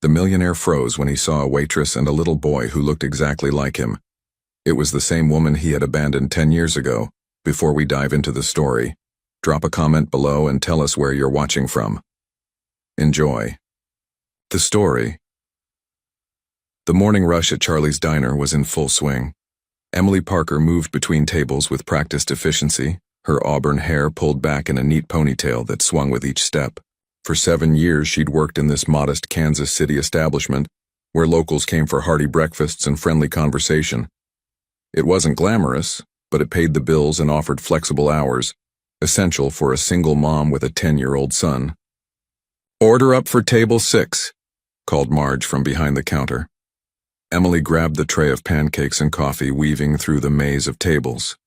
The millionaire froze when he saw a waitress and a little boy who looked exactly like him. It was the same woman he had abandoned 10 years ago. Before we dive into the story, drop a comment below and tell us where you're watching from. Enjoy. The story. The morning rush at Charlie's Diner was in full swing. Emily Parker moved between tables with practiced efficiency, her auburn hair pulled back in a neat ponytail that swung with each step. For 7 years she'd worked in this modest Kansas City establishment, where locals came for hearty breakfasts and friendly conversation. It wasn't glamorous, but it paid the bills and offered flexible hours, essential for a single mom with a 10-year-old son. "Order up for table 6, called Marge from behind the counter. Emily grabbed the tray of pancakes and coffee, weaving through the maze of tables.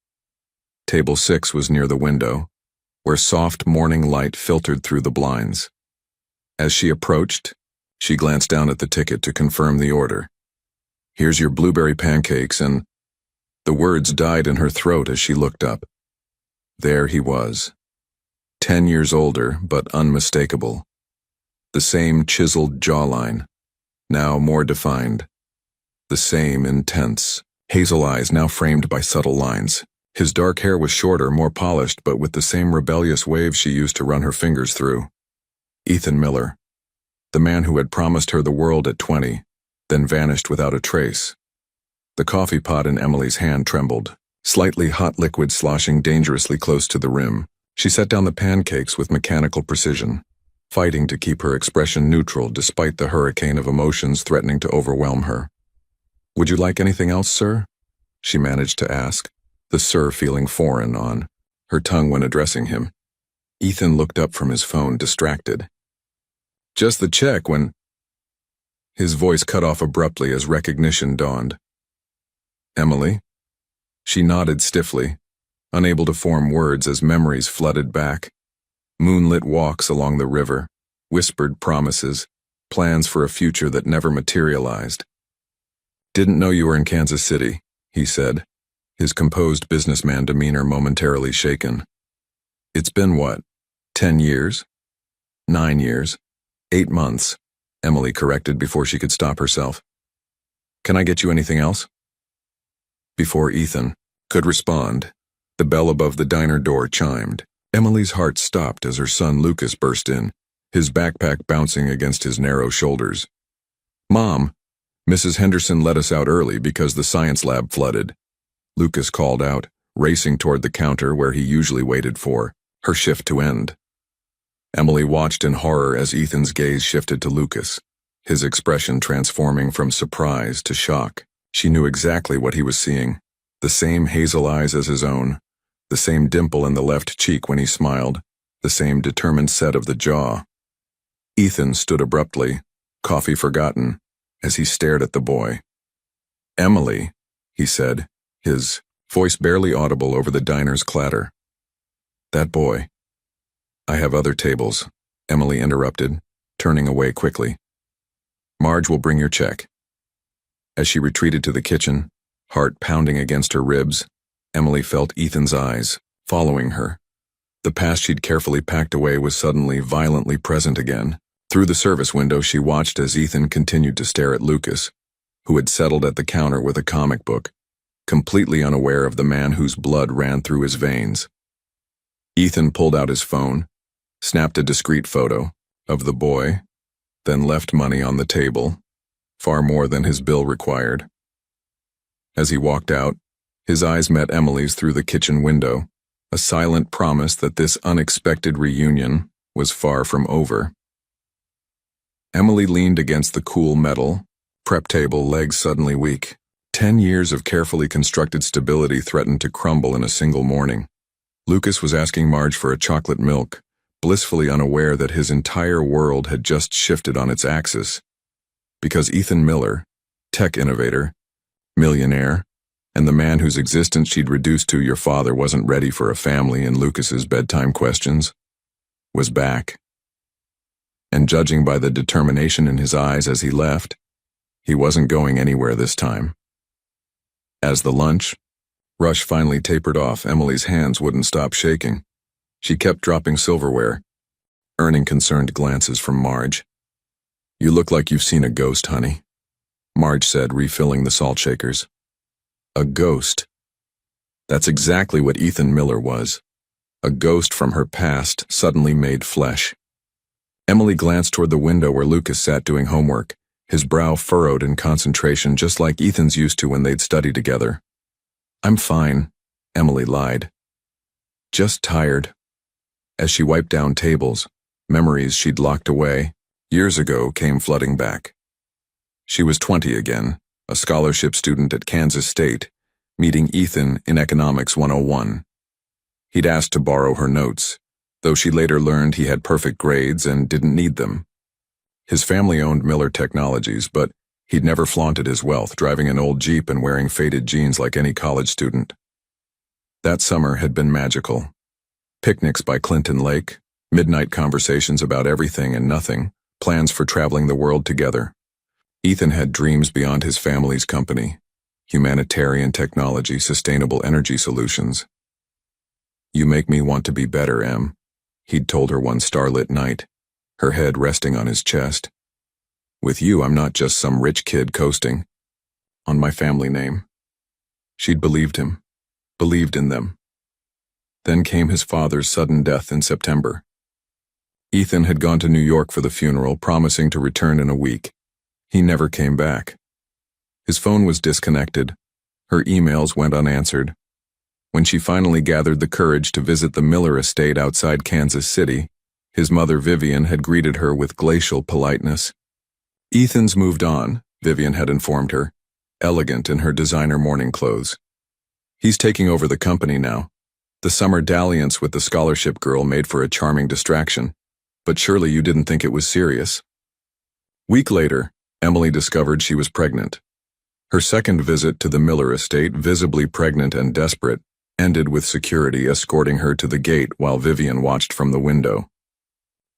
Table 6 was near the window, where soft morning light filtered through the blinds. As she approached, she glanced down at the ticket to confirm the order. "Here's your blueberry pancakes and—" The words died in her throat as she looked up. There he was, 10 years older but unmistakable. The same chiseled jawline, now more defined. The same intense, hazel eyes now framed by subtle lines. His dark hair was shorter, more polished, but with the same rebellious waves she used to run her fingers through. Ethan Miller, the man who had promised her the world at 20, then vanished without a trace. The coffee pot in Emily's hand trembled, slightly hot liquid sloshing dangerously close to the rim. She set down the pancakes with mechanical precision, fighting to keep her expression neutral despite the hurricane of emotions threatening to overwhelm her. "Would you like anything else, sir?" she managed to ask, the sir feeling foreign on her tongue when addressing him. Ethan looked up from his phone, distracted. "Just the check when—" His voice cut off abruptly as recognition dawned. "Emily?" She nodded stiffly, unable to form words as memories flooded back. Moonlit walks along the river, whispered promises, plans for a future that never materialized. "Didn't know you were in Kansas City," he said, his composed businessman demeanor momentarily shaken. "It's been what, 10 years? 9 years? 8 months, Emily corrected before she could stop herself. "Can I get you anything else?" Before Ethan could respond, the bell above the diner door chimed. Emily's heart stopped as her son Lucas burst in, his backpack bouncing against his narrow shoulders. "Mom, Mrs. Henderson let us out early because the science lab flooded," Lucas called out, racing toward the counter where he usually waited for her shift to end. Emily watched in horror as Ethan's gaze shifted to Lucas, his expression transforming from surprise to shock. She knew exactly what he was seeing, the same hazel eyes as his own, the same dimple in the left cheek when he smiled, the same determined set of the jaw. Ethan stood abruptly, coffee forgotten, as he stared at the boy. "Emily," he said, his voice barely audible over the diner's clatter. "That boy." "I have other tables," Emily interrupted, turning away quickly. "Marge will bring your check." As she retreated to the kitchen, heart pounding against her ribs, Emily felt Ethan's eyes, following her. The past she'd carefully packed away was suddenly violently present again. Through the service window she watched as Ethan continued to stare at Lucas, who had settled at the counter with a comic book, completely unaware of the man whose blood ran through his veins. Ethan pulled out his phone, snapped a discreet photo of the boy, then left money on the table, far more than his bill required. As he walked out, his eyes met Emily's through the kitchen window, a silent promise that this unexpected reunion was far from over. Emily leaned against the cool metal prep table, legs suddenly weak. 10 years of carefully constructed stability threatened to crumble in a single morning. Lucas was asking Marge for a chocolate milk, blissfully unaware that his entire world had just shifted on its axis. Because Ethan Miller, tech innovator, millionaire, and the man whose existence she'd reduced to "your father wasn't ready for a family" in Lucas's bedtime questions, was back. And judging by the determination in his eyes as he left, he wasn't going anywhere this time. As the lunch rush finally tapered off, Emily's hands wouldn't stop shaking. She kept dropping silverware, earning concerned glances from Marge. You look like you've seen a ghost, honey, Marge said, refilling the salt shakers. A ghost. That's exactly what Ethan Miller was. A ghost from her past suddenly made flesh. Emily glanced toward the window where Lucas sat doing homework, his brow furrowed in concentration just like Ethan's used to when they'd studied together. I'm fine, Emily lied. Just tired. As she wiped down tables, memories she'd locked away years ago came flooding back. She was 20 again, a scholarship student at Kansas State, meeting Ethan in Economics 101. He'd asked to borrow her notes, though she later learned he had perfect grades and didn't need them. His family owned Miller Technologies, but he'd never flaunted his wealth, driving an old Jeep and wearing faded jeans like any college student. That summer had been magical. Picnics by Clinton Lake, midnight conversations about everything and nothing, plans for traveling the world together. Ethan had dreams beyond his family's company: humanitarian technology, sustainable energy solutions. You make me want to be better, Em, he'd told her one starlit night, her head resting on his chest. With you, I'm not just some rich kid coasting on my family name. She'd believed him, believed in them. Then came his father's sudden death in September. Ethan had gone to New York for the funeral, promising to return in a week. He never came back. His phone was disconnected. Her emails went unanswered. When she finally gathered the courage to visit the Miller estate outside Kansas City, his mother Vivian had greeted her with glacial politeness. Ethan's moved on, Vivian had informed her, elegant in her designer morning clothes. He's taking over the company now. The summer dalliance with the scholarship girl made for a charming distraction, but surely you didn't think it was serious. Week later, Emily discovered she was pregnant. Her second visit to the Miller estate, visibly pregnant and desperate, ended with security escorting her to the gate while Vivian watched from the window.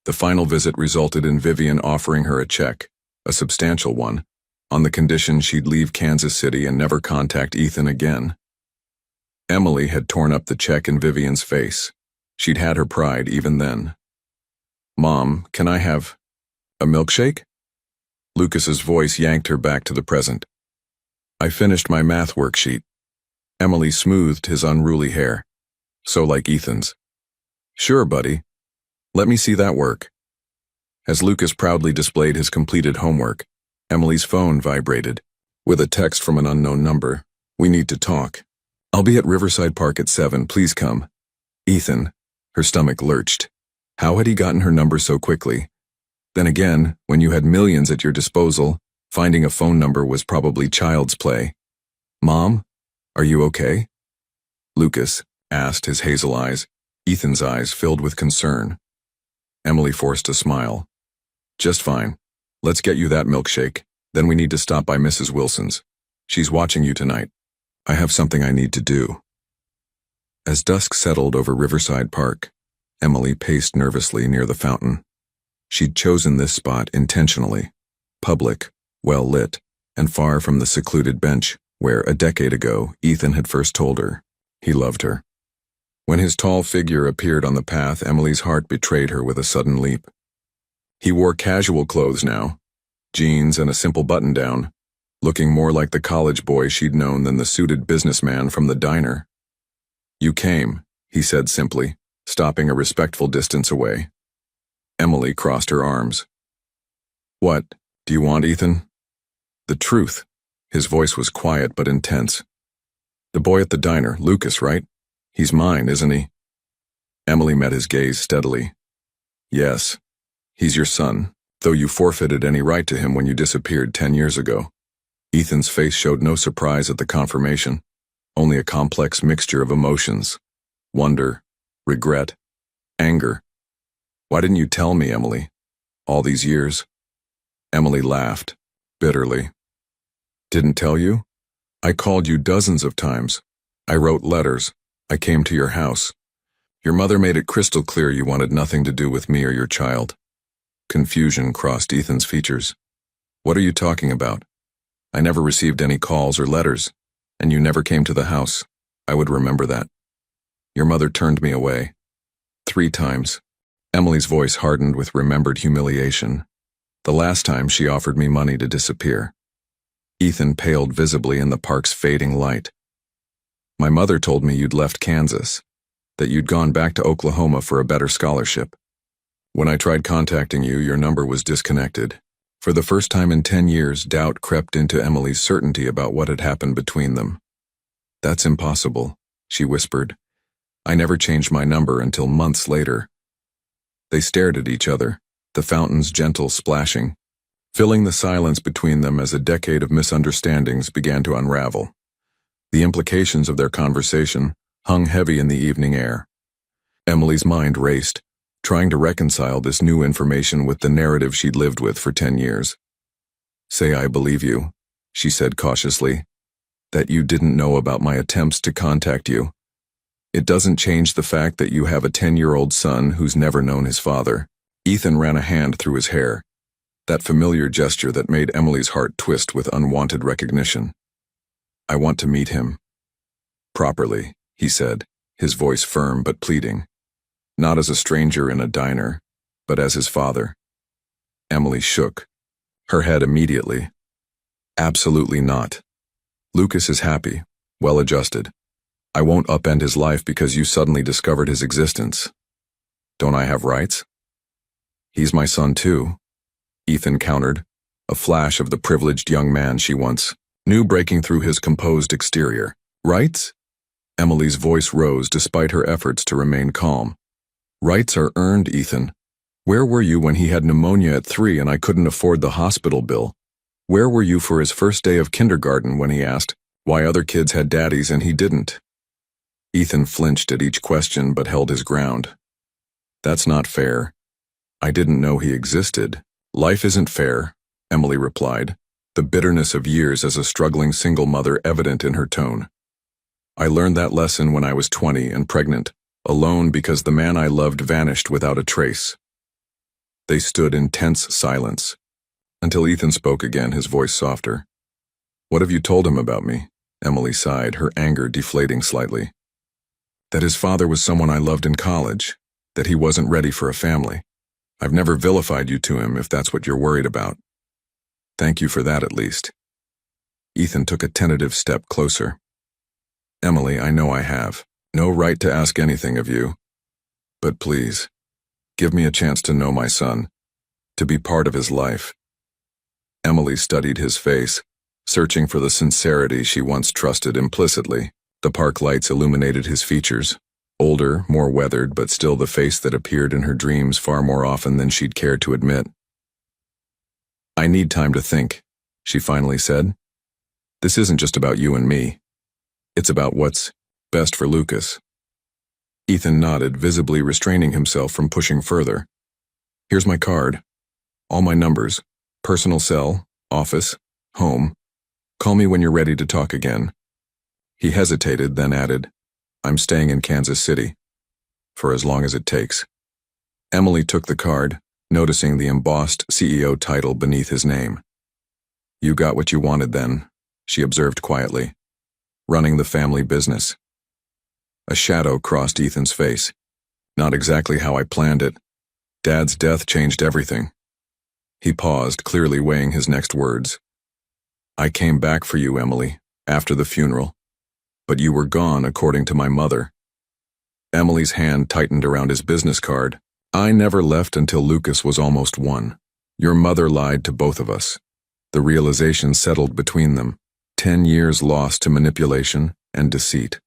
The final visit resulted in Vivian offering her a check, a substantial one, on the condition she'd leave Kansas City and never contact Ethan again. Emily had torn up the check in Vivian's face. She'd had her pride even then. Mom, can I have a milkshake? Lucas's voice yanked her back to the present. I finished my math worksheet. Emily smoothed his unruly hair. So like Ethan's. Sure, buddy. Let me see that work. As Lucas proudly displayed his completed homework, Emily's phone vibrated. With a text from an unknown number. We need to talk. I'll be at Riverside Park at 7, please come. Ethan. Her stomach lurched. How had he gotten her number so quickly? Then again, when you had millions at your disposal, finding a phone number was probably child's play. Mom? Are you okay? Lucas asked, his hazel eyes, Ethan's eyes filled with concern. Emily forced a smile. Just fine. Let's get you that milkshake. Then we need to stop by Mrs. Wilson's. She's watching you tonight. I have something I need to do. As dusk settled over Riverside Park, Emily paced nervously near the fountain. She'd chosen this spot intentionally. Public, well lit, and far from the secluded bench where, a decade ago, Ethan had first told her he loved her. When his tall figure appeared on the path, Emily's heart betrayed her with a sudden leap. He wore casual clothes now, jeans and a simple button-down, looking more like the college boy she'd known than the suited businessman from the diner. You came, he said simply, stopping a respectful distance away. Emily crossed her arms. What do you want, Ethan? The truth. His voice was quiet but intense. The boy at the diner, Lucas, right? He's mine, isn't he? Emily met his gaze steadily. Yes, he's your son, though you forfeited any right to him when you disappeared 10 years ago. Ethan's face showed no surprise at the confirmation, only a complex mixture of emotions. Wonder, regret, anger. Why didn't you tell me, Emily? All these years? Emily laughed, bitterly. Didn't tell you? I called you dozens of times. I wrote letters. I came to your house. Your mother made it crystal clear you wanted nothing to do with me or your child. Confusion crossed Ethan's features. What are you talking about? I never received any calls or letters, and you never came to the house. I would remember that. Your mother turned me away. 3 times. Emily's voice hardened with remembered humiliation. The last time she offered me money to disappear. Ethan paled visibly in the park's fading light. My mother told me you'd left Kansas, that you'd gone back to Oklahoma for a better scholarship. When I tried contacting you, your number was disconnected. For the first time in 10 years, doubt crept into Emily's certainty about what had happened between them. That's impossible, she whispered. I never changed my number until months later. They stared at each other, the fountain's gentle splashing, filling the silence between them as a decade of misunderstandings began to unravel. The implications of their conversation hung heavy in the evening air. Emily's mind raced, trying to reconcile this new information with the narrative she'd lived with for 10 years. Say I believe you, she said cautiously, that you didn't know about my attempts to contact you. It doesn't change the fact that you have a 10-year-old son who's never known his father. Ethan ran a hand through his hair, that familiar gesture that made Emily's heart twist with unwanted recognition. I want to meet him. Properly, he said, his voice firm but pleading. Not as a stranger in a diner, but as his father. Emily shook, her head immediately. Absolutely not. Lucas is happy, well-adjusted. I won't upend his life because you suddenly discovered his existence. Don't I have rights? He's my son too, Ethan countered, a flash of the privileged young man she once knew breaking through his composed exterior. Rights? Emily's voice rose despite her efforts to remain calm. Rights are earned, Ethan. Where were you when he had pneumonia at 3 and I couldn't afford the hospital bill? Where were you for his first day of kindergarten when he asked why other kids had daddies and he didn't? Ethan flinched at each question but held his ground. That's not fair. I didn't know he existed. Life isn't fair, Emily replied, the bitterness of years as a struggling single mother evident in her tone. I learned that lesson when I was 20 and pregnant, alone because the man I loved vanished without a trace. They stood in tense silence, until Ethan spoke again, his voice softer. What have you told him about me? Emily sighed, her anger deflating slightly. That his father was someone I loved in college, that he wasn't ready for a family. I've never vilified you to him if that's what you're worried about. Thank you for that at least. Ethan took a tentative step closer. Emily, I know I have no right to ask anything of you, but please, give me a chance to know my son, to be part of his life. Emily studied his face, searching for the sincerity she once trusted implicitly. The park lights illuminated his features, older, more weathered, but still the face that appeared in her dreams far more often than she'd cared to admit. I need time to think, she finally said. This isn't just about you and me. It's about what's best for Lucas. Ethan nodded, visibly restraining himself from pushing further. Here's my card. All my numbers. Personal cell, office, home. Call me when you're ready to talk again. He hesitated, then added, I'm staying in Kansas City. For as long as it takes. Emily took the card, noticing the embossed CEO title beneath his name. You got what you wanted then, she observed quietly. Running the family business. A shadow crossed Ethan's face. Not exactly how I planned it. Dad's death changed everything. He paused, clearly weighing his next words. I came back for you, Emily, after the funeral. But you were gone, according to my mother. Emily's hand tightened around his business card. I never left until Lucas was almost 1. Your mother lied to both of us. The realization settled between them. 10 years lost to manipulation and deceit.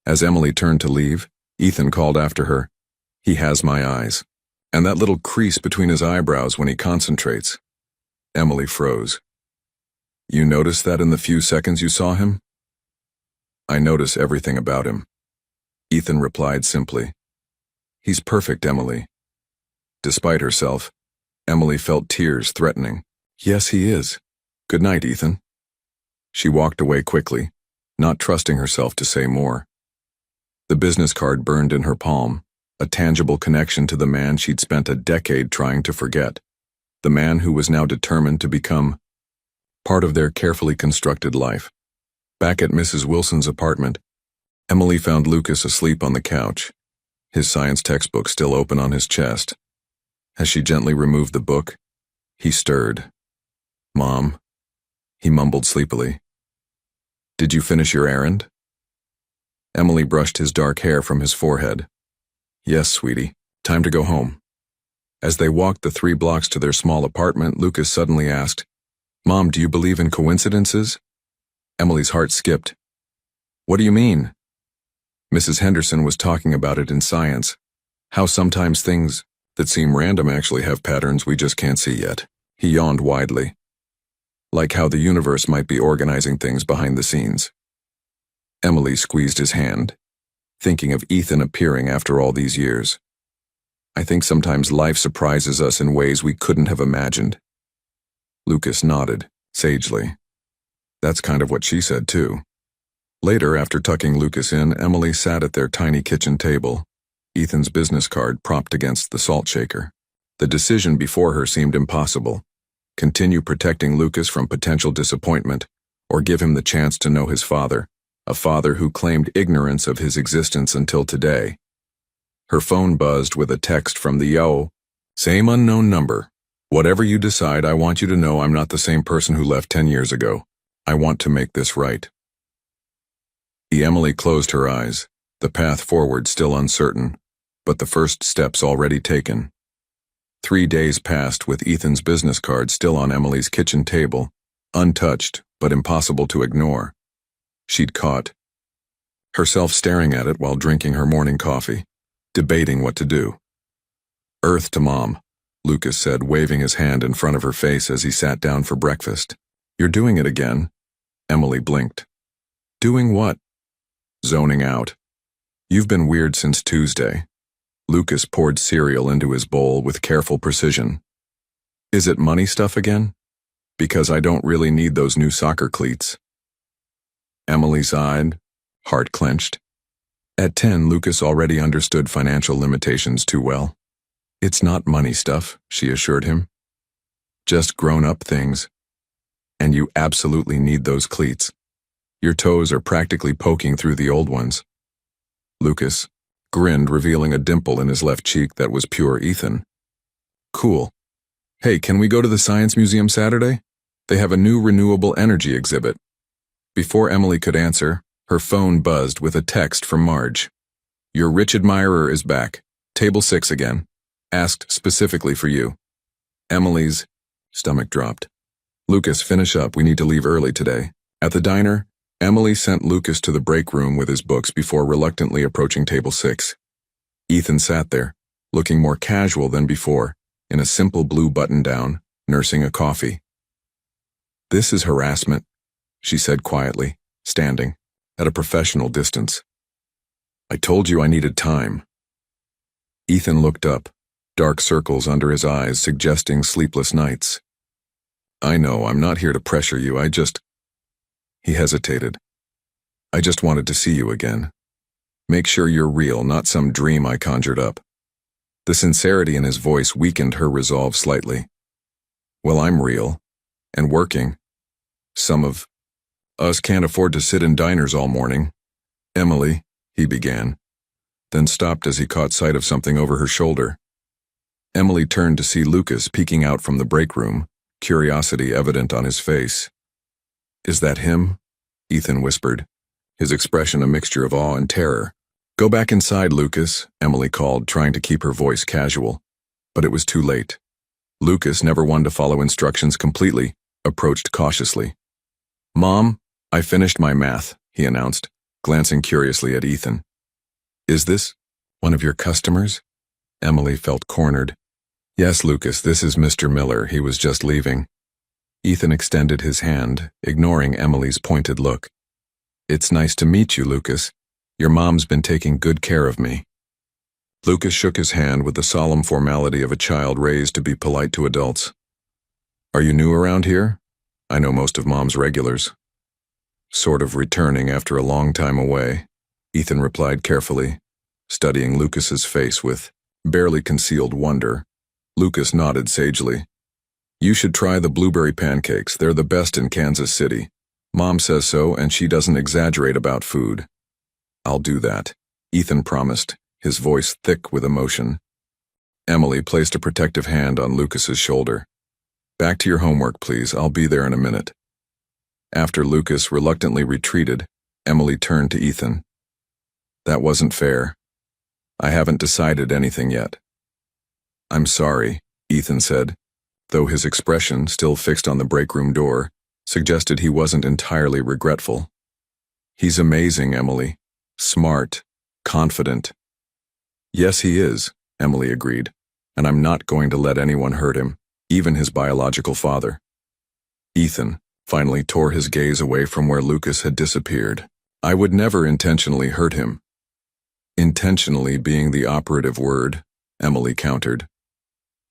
As Emily turned to leave, Ethan called after her. He has my eyes. And that little crease between his eyebrows when he concentrates. Emily froze. You noticed that in the few seconds you saw him? I notice everything about him. Ethan replied simply. He's perfect, Emily. Despite herself, Emily felt tears threatening. Yes, he is. Good night, Ethan. She walked away quickly, not trusting herself to say more. The business card burned in her palm, a tangible connection to the man she'd spent a decade trying to forget, the man who was now determined to become part of their carefully constructed life. Back at Mrs. Wilson's apartment, Emily found Lucas asleep on the couch, his science textbook still open on his chest. As she gently removed the book, He stirred. "Mom," he mumbled sleepily. "Did you finish your errand?" Emily brushed his dark hair from his forehead. "Yes, sweetie. Time to go home." As they walked the 3 blocks to their small apartment, Lucas suddenly asked, "Mom, do you believe in coincidences?" Emily's heart skipped. "What do you mean?" Mrs. Henderson was talking about it in science, how sometimes things that seem random actually have patterns we just can't see yet. He yawned widely. Like how the universe might be organizing things behind the scenes. Emily squeezed his hand, thinking of Ethan appearing after all these years. "I think sometimes life surprises us in ways we couldn't have imagined." Lucas nodded, sagely. That's kind of what she said, too. Later, after tucking Lucas in, Emily sat at their tiny kitchen table, Ethan's business card propped against the salt shaker. The decision before her seemed impossible. Continue protecting Lucas from potential disappointment, or give him the chance to know his father, a father who claimed ignorance of his existence until today. Her phone buzzed with a text from the same unknown number. "Whatever you decide, I want you to know I'm not the same person who left 10 years ago. I want to make this right." Emily closed her eyes, the path forward still uncertain, but the first steps already taken. 3 days passed with Ethan's business card still on Emily's kitchen table, untouched but impossible to ignore. She'd caught herself staring at it while drinking her morning coffee, debating what to do. "Earth to Mom," Lucas said, waving his hand in front of her face as he sat down for breakfast. "You're doing it again." Emily blinked. "Doing what?" "Zoning out. You've been weird since Tuesday." Lucas poured cereal into his bowl with careful precision. "Is it money stuff again? Because I don't really need those new soccer cleats." Emily sighed, heart clenched. At 10, Lucas already understood financial limitations too well. "It's not money stuff," she assured him. "Just grown-up things. And you absolutely need those cleats. Your toes are practically poking through the old ones." Lucas grinned, revealing a dimple in his left cheek that was pure Ethan. "Cool. Hey, can we go to the Science Museum Saturday? They have a new renewable energy exhibit." Before Emily could answer, her phone buzzed with a text from Marge. "Your rich admirer is back. Table 6 again. Asked specifically for you." Emily's stomach dropped. "Lucas, finish up. We need to leave early today." At the diner, Emily sent Lucas to the break room with his books before reluctantly approaching table 6. Ethan sat there, looking more casual than before, in a simple blue button-down, nursing a coffee. "This is harassment," she said quietly, standing, at a professional distance. "I told you I needed time." Ethan looked up, dark circles under his eyes suggesting sleepless nights. "I know, I'm not here to pressure you, He hesitated. "I just wanted to see you again. Make sure you're real, not some dream I conjured up." The sincerity in his voice weakened her resolve slightly. "Well, I'm real. And working. Some of us can't afford to sit in diners all morning." "Emily," he began, then stopped as he caught sight of something over her shoulder. Emily turned to see Lucas peeking out from the break room, curiosity evident on his face. "Is that him?" Ethan whispered, his expression a mixture of awe and terror. "Go back inside, Lucas," Emily called, trying to keep her voice casual. But it was too late. Lucas, never one to follow instructions completely, approached cautiously. "Mom, I finished my math," he announced, glancing curiously at Ethan. "Is this one of your customers?" Emily felt cornered. "Yes, Lucas, this is Mr. Miller. He was just leaving." Ethan extended his hand, ignoring Emily's pointed look. "It's nice to meet you, Lucas. Your mom's been taking good care of me." Lucas shook his hand with the solemn formality of a child raised to be polite to adults. "Are you new around here? I know most of Mom's regulars." "Sort of returning after a long time away," Ethan replied carefully, studying Lucas's face with barely concealed wonder. Lucas nodded sagely. "You should try the blueberry pancakes. They're the best in Kansas City. Mom says so, and she doesn't exaggerate about food." "I'll do that," Ethan promised, his voice thick with emotion. Emily placed a protective hand on Lucas's shoulder. Back to your homework, please. I'll be there in a minute. After Lucas reluctantly retreated, Emily turned to Ethan. That wasn't fair. I haven't decided anything yet. I'm sorry, Ethan said, though his expression, still fixed on the break room door, suggested he wasn't entirely regretful. He's amazing, Emily. Smart, confident. Yes, he is, Emily agreed, and I'm not going to let anyone hurt him, even his biological father. Ethan finally tore his gaze away from where Lucas had disappeared. I would never intentionally hurt him. Intentionally being the operative word, Emily countered.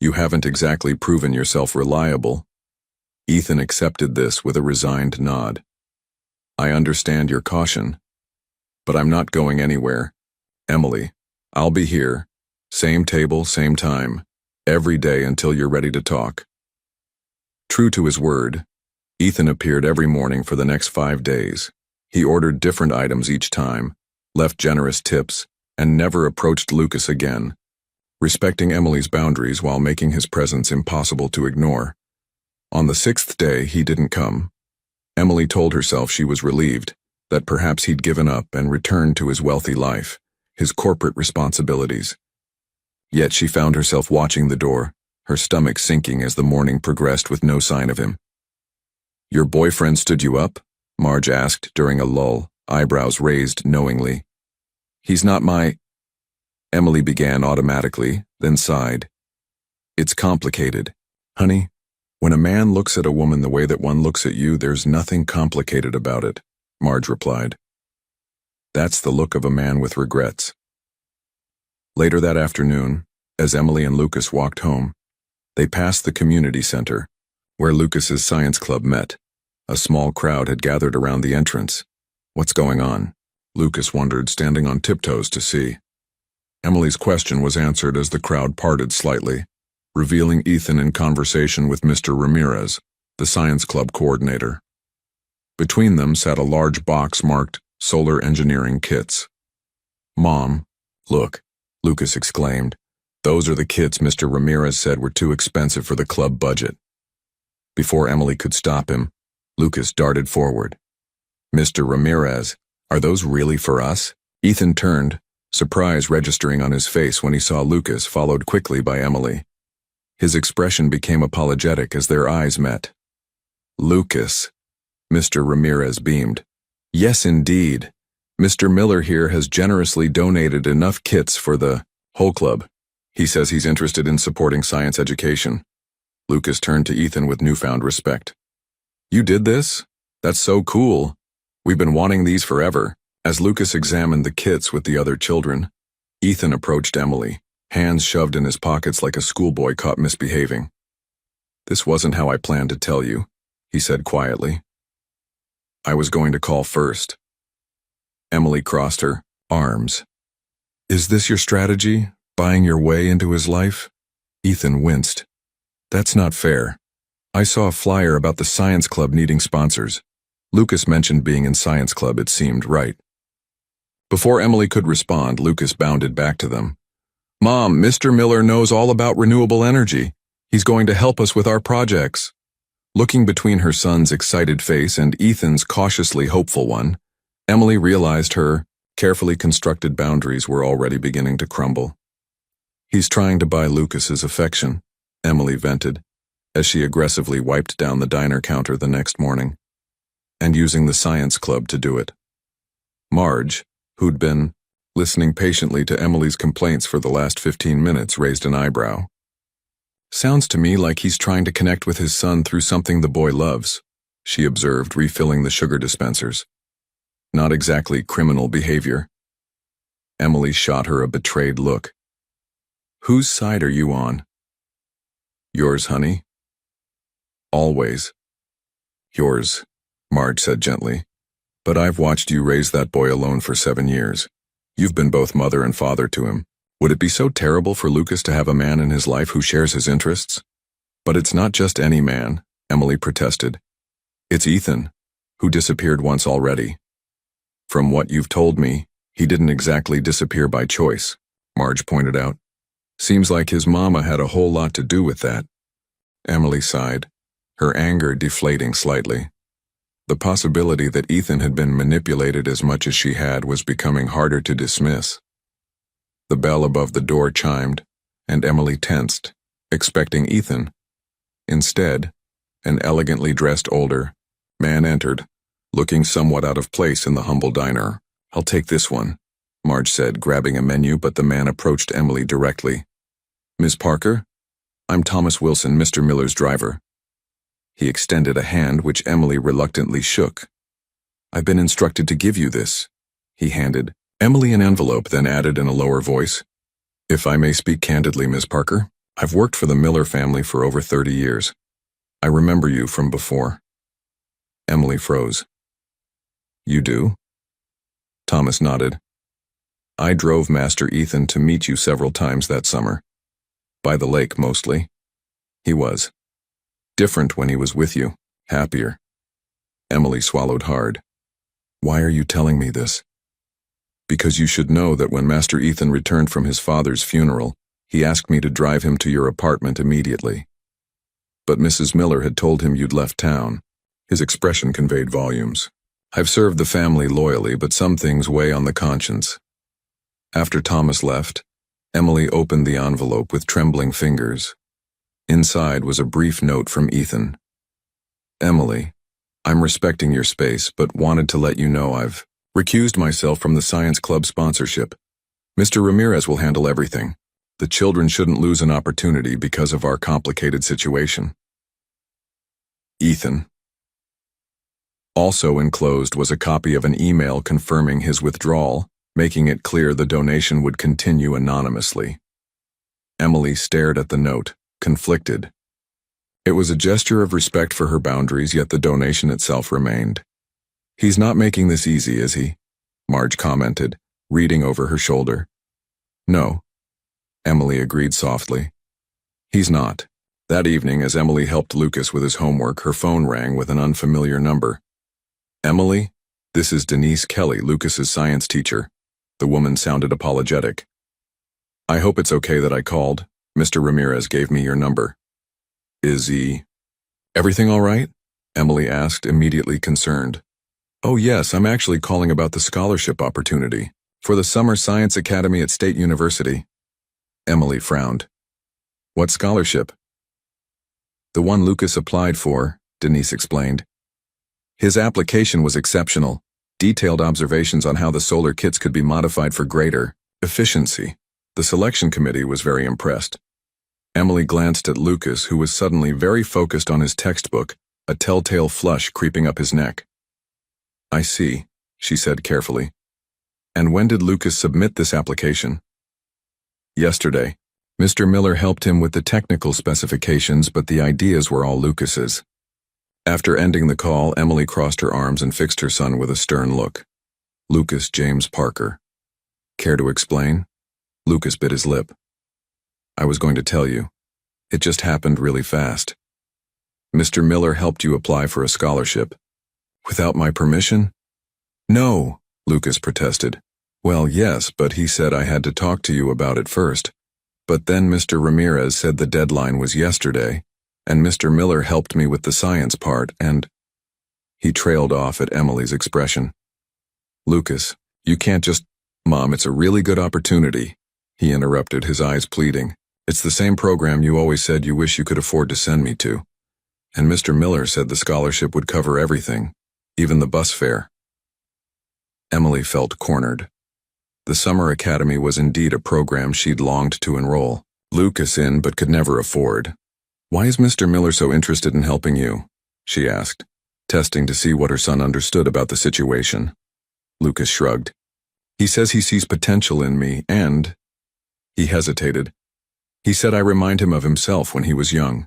You haven't exactly proven yourself reliable. Ethan accepted this with a resigned nod. I understand your caution, but I'm not going anywhere. Emily, I'll be here, same table, same time, every day until you're ready to talk. True to his word, Ethan appeared every morning for the next 5 days. He ordered different items each time, left generous tips, and never approached Lucas again, respecting Emily's boundaries while making his presence impossible to ignore. On the 6th day he didn't come. Emily told herself she was relieved, that perhaps he'd given up and returned to his wealthy life, his corporate responsibilities. Yet she found herself watching the door, her stomach sinking as the morning progressed with no sign of him. Your boyfriend stood you up? Marge asked during a lull, eyebrows raised knowingly. He's not my... Emily began automatically, then sighed. It's complicated. Honey, when a man looks at a woman the way that one looks at you, there's nothing complicated about it, Marge replied. That's the look of a man with regrets. Later that afternoon, as Emily and Lucas walked home, they passed the community center, where Lucas's science club met. A small crowd had gathered around the entrance. What's going on? Lucas wondered, standing on tiptoes to see. Emily's question was answered as the crowd parted slightly, revealing Ethan in conversation with Mr. Ramirez, the science club coordinator. Between them sat a large box marked Solar Engineering Kits. Mom, look, Lucas exclaimed. Those are the kits Mr. Ramirez said were too expensive for the club budget. Before Emily could stop him, Lucas darted forward. Mr. Ramirez, are those really for us? Ethan turned, surprise registering on his face when he saw Lucas, followed quickly by Emily. His expression became apologetic as their eyes met. Lucas, Mr. Ramirez beamed. Yes, indeed. Mr. Miller here has generously donated enough kits for the whole club. He says he's interested in supporting science education. Lucas turned to Ethan with newfound respect. You did this? That's so cool. We've been wanting these forever. As Lucas examined the kits with the other children, Ethan approached Emily, hands shoved in his pockets like a schoolboy caught misbehaving. This wasn't how I planned to tell you, he said quietly. I was going to call first. Emily crossed her arms. Is this your strategy, buying your way into his life? Ethan winced. That's not fair. I saw a flyer about the science club needing sponsors. Lucas mentioned being in science club, it seemed right. Before Emily could respond, Lucas bounded back to them. Mom, Mr. Miller knows all about renewable energy. He's going to help us with our projects. Looking between her son's excited face and Ethan's cautiously hopeful one, Emily realized her carefully constructed boundaries were already beginning to crumble. He's trying to buy Lucas's affection, Emily vented, as she aggressively wiped down the diner counter the next morning, and using the science club to do it. Marge, who'd been listening patiently to Emily's complaints for the last 15 minutes, raised an eyebrow. Sounds to me like he's trying to connect with his son through something the boy loves, she observed, refilling the sugar dispensers. Not exactly criminal behavior. Emily shot her a betrayed look. Whose side are you on? Yours, honey. Always. Yours, Marge said gently. But I've watched you raise that boy alone for 7 years. You've been both mother and father to him. Would it be so terrible for Lucas to have a man in his life who shares his interests? But it's not just any man, Emily protested. It's Ethan, who disappeared once already. From what you've told me, he didn't exactly disappear by choice, Marge pointed out. Seems like his mama had a whole lot to do with that. Emily sighed. her anger deflating slightly. The possibility that Ethan had been manipulated as much as she had was becoming harder to dismiss. The bell above the door chimed, and Emily tensed, expecting Ethan. Instead, an elegantly dressed older man entered, looking somewhat out of place in the humble diner. "I'll take this one," Marge said, grabbing a menu, but the man approached Emily directly. "Miss Parker? I'm Thomas Wilson, Mr. Miller's driver." He extended a hand which Emily reluctantly shook. "I've been instructed to give you this." He handed Emily an envelope, then added in a lower voice, "If I may speak candidly, Miss Parker, I've worked for the Miller family for over 30 years. I remember you from before." Emily froze. "You do?" Thomas nodded. "I drove Master Ethan to meet you several times that summer. By the lake, mostly. He was different when he was with you, happier." Emily swallowed hard. "Why are you telling me this?" "Because you should know that when Master Ethan returned from his father's funeral, he asked me to drive him to your apartment immediately. But Mrs. Miller had told him you'd left town." His expression conveyed volumes. "I've served the family loyally, but some things weigh on the conscience." After Thomas left, Emily opened the envelope with trembling fingers. Inside was a brief note from Ethan. "Emily, I'm respecting your space, but wanted to let you know I've recused myself from the science club sponsorship. Mr. Ramirez will handle everything. The children shouldn't lose an opportunity because of our complicated situation. Ethan." Also enclosed was a copy of an email confirming his withdrawal, making it clear the donation would continue anonymously. Emily stared at the note, conflicted. It was a gesture of respect for her boundaries, yet the donation itself remained. "He's not making this easy, is he?" Marge commented, reading over her shoulder. "No," Emily agreed softly. "He's not." That evening, as Emily helped Lucas with his homework, her phone rang with an unfamiliar number. "Emily, this is Denise Kelly, Lucas's science teacher." The woman sounded apologetic. "I hope it's okay that I called. Mr. Ramirez gave me your number." "Is everything all right?" Emily asked, immediately concerned. "Oh yes, I'm actually calling about the scholarship opportunity for the Summer Science Academy at State University." Emily frowned. "What scholarship?" "The one Lucas applied for," Denise explained. "His application was exceptional. Detailed observations on how the solar kits could be modified for greater efficiency. The selection committee was very impressed." Emily glanced at Lucas, who was suddenly very focused on his textbook, a telltale flush creeping up his neck. "I see," she said carefully. "And when did Lucas submit this application?" "Yesterday. Mr. Miller helped him with the technical specifications, but the ideas were all Lucas's." After ending the call, Emily crossed her arms and fixed her son with a stern look. "Lucas James Parker. Care to explain?" Lucas bit his lip. "I was going to tell you. It just happened really fast. Mr. Miller helped you apply for a scholarship." "Without my permission?" "No," Lucas protested. "Well, yes, but he said I had to talk to you about it first. But then Mr. Ramirez said the deadline was yesterday, and Mr. Miller helped me with the science part, and—" He trailed off at Emily's expression. "Lucas, you can't just—" "Mom, it's a really good opportunity," he interrupted, his eyes pleading. "It's the same program you always said you wish you could afford to send me to. And Mr. Miller said the scholarship would cover everything, even the bus fare." Emily felt cornered. The Summer Academy was indeed a program she'd longed to enroll Lucas in but could never afford. "Why is Mr. Miller so interested in helping you?" she asked, testing to see what her son understood about the situation. Lucas shrugged. "He says he sees potential in me and—" He hesitated. "He said I remind him of himself when he was young."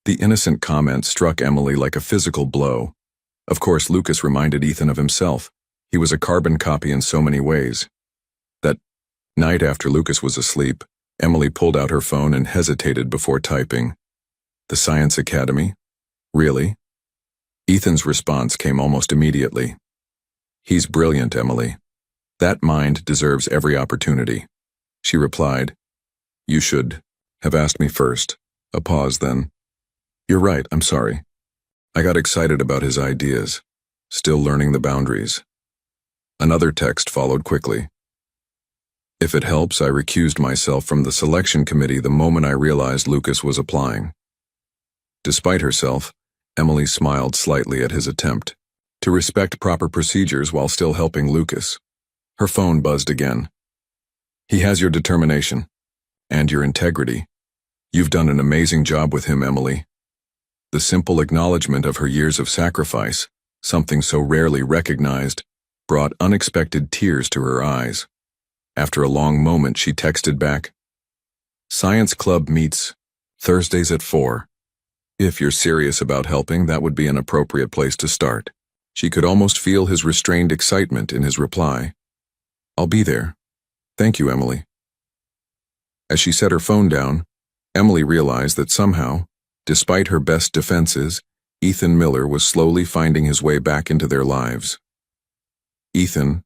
The innocent comment struck Emily like a physical blow. Of course, Lucas reminded Ethan of himself. He was a carbon copy in so many ways. That night, after Lucas was asleep, Emily pulled out her phone and hesitated before typing. "The Science Academy? Really?" Ethan's response came almost immediately. "He's brilliant, Emily. That mind deserves every opportunity." She replied, "You should have asked me first." A pause, then, You're right, I'm sorry. I got excited about his ideas. Still learning the boundaries. Another text followed quickly. If it helps, I recused myself from the selection committee the moment I realized Lucas was applying. Despite herself, Emily smiled slightly at his attempt to respect proper procedures while still helping Lucas. Her phone buzzed again. He has your determination. And your integrity. You've done an amazing job with him, Emily. The simple acknowledgement of her years of sacrifice, something so rarely recognized, brought unexpected tears to her eyes. After a long moment, she texted back, "Science Club meets Thursdays at 4. If you're serious about helping, that would be an appropriate place to start." She could almost feel his restrained excitement in his reply. "I'll be there. Thank you, Emily." As she set her phone down, Emily realized that somehow, despite her best defenses, Ethan Miller was slowly finding his way back into their lives. Ethan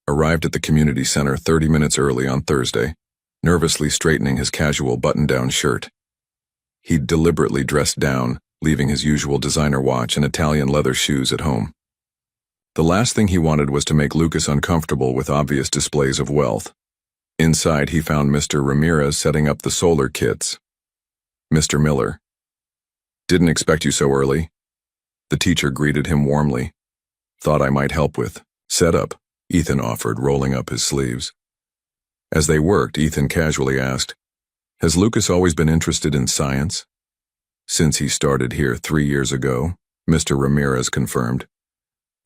arrived at the community center 30 minutes early on Thursday, nervously straightening his casual button-down shirt. He'd deliberately dressed down, leaving his usual designer watch and Italian leather shoes at home. The last thing he wanted was to make Lucas uncomfortable with obvious displays of wealth. Inside, he found Mr. Ramirez setting up the solar kits. "Mr. Miller. Didn't expect you so early." The teacher greeted him warmly. "Thought I might help with setup," Ethan offered, rolling up his sleeves. As they worked, Ethan casually asked, "Has Lucas always been interested in science?" "Since he started here 3 years ago," Mr. Ramirez confirmed.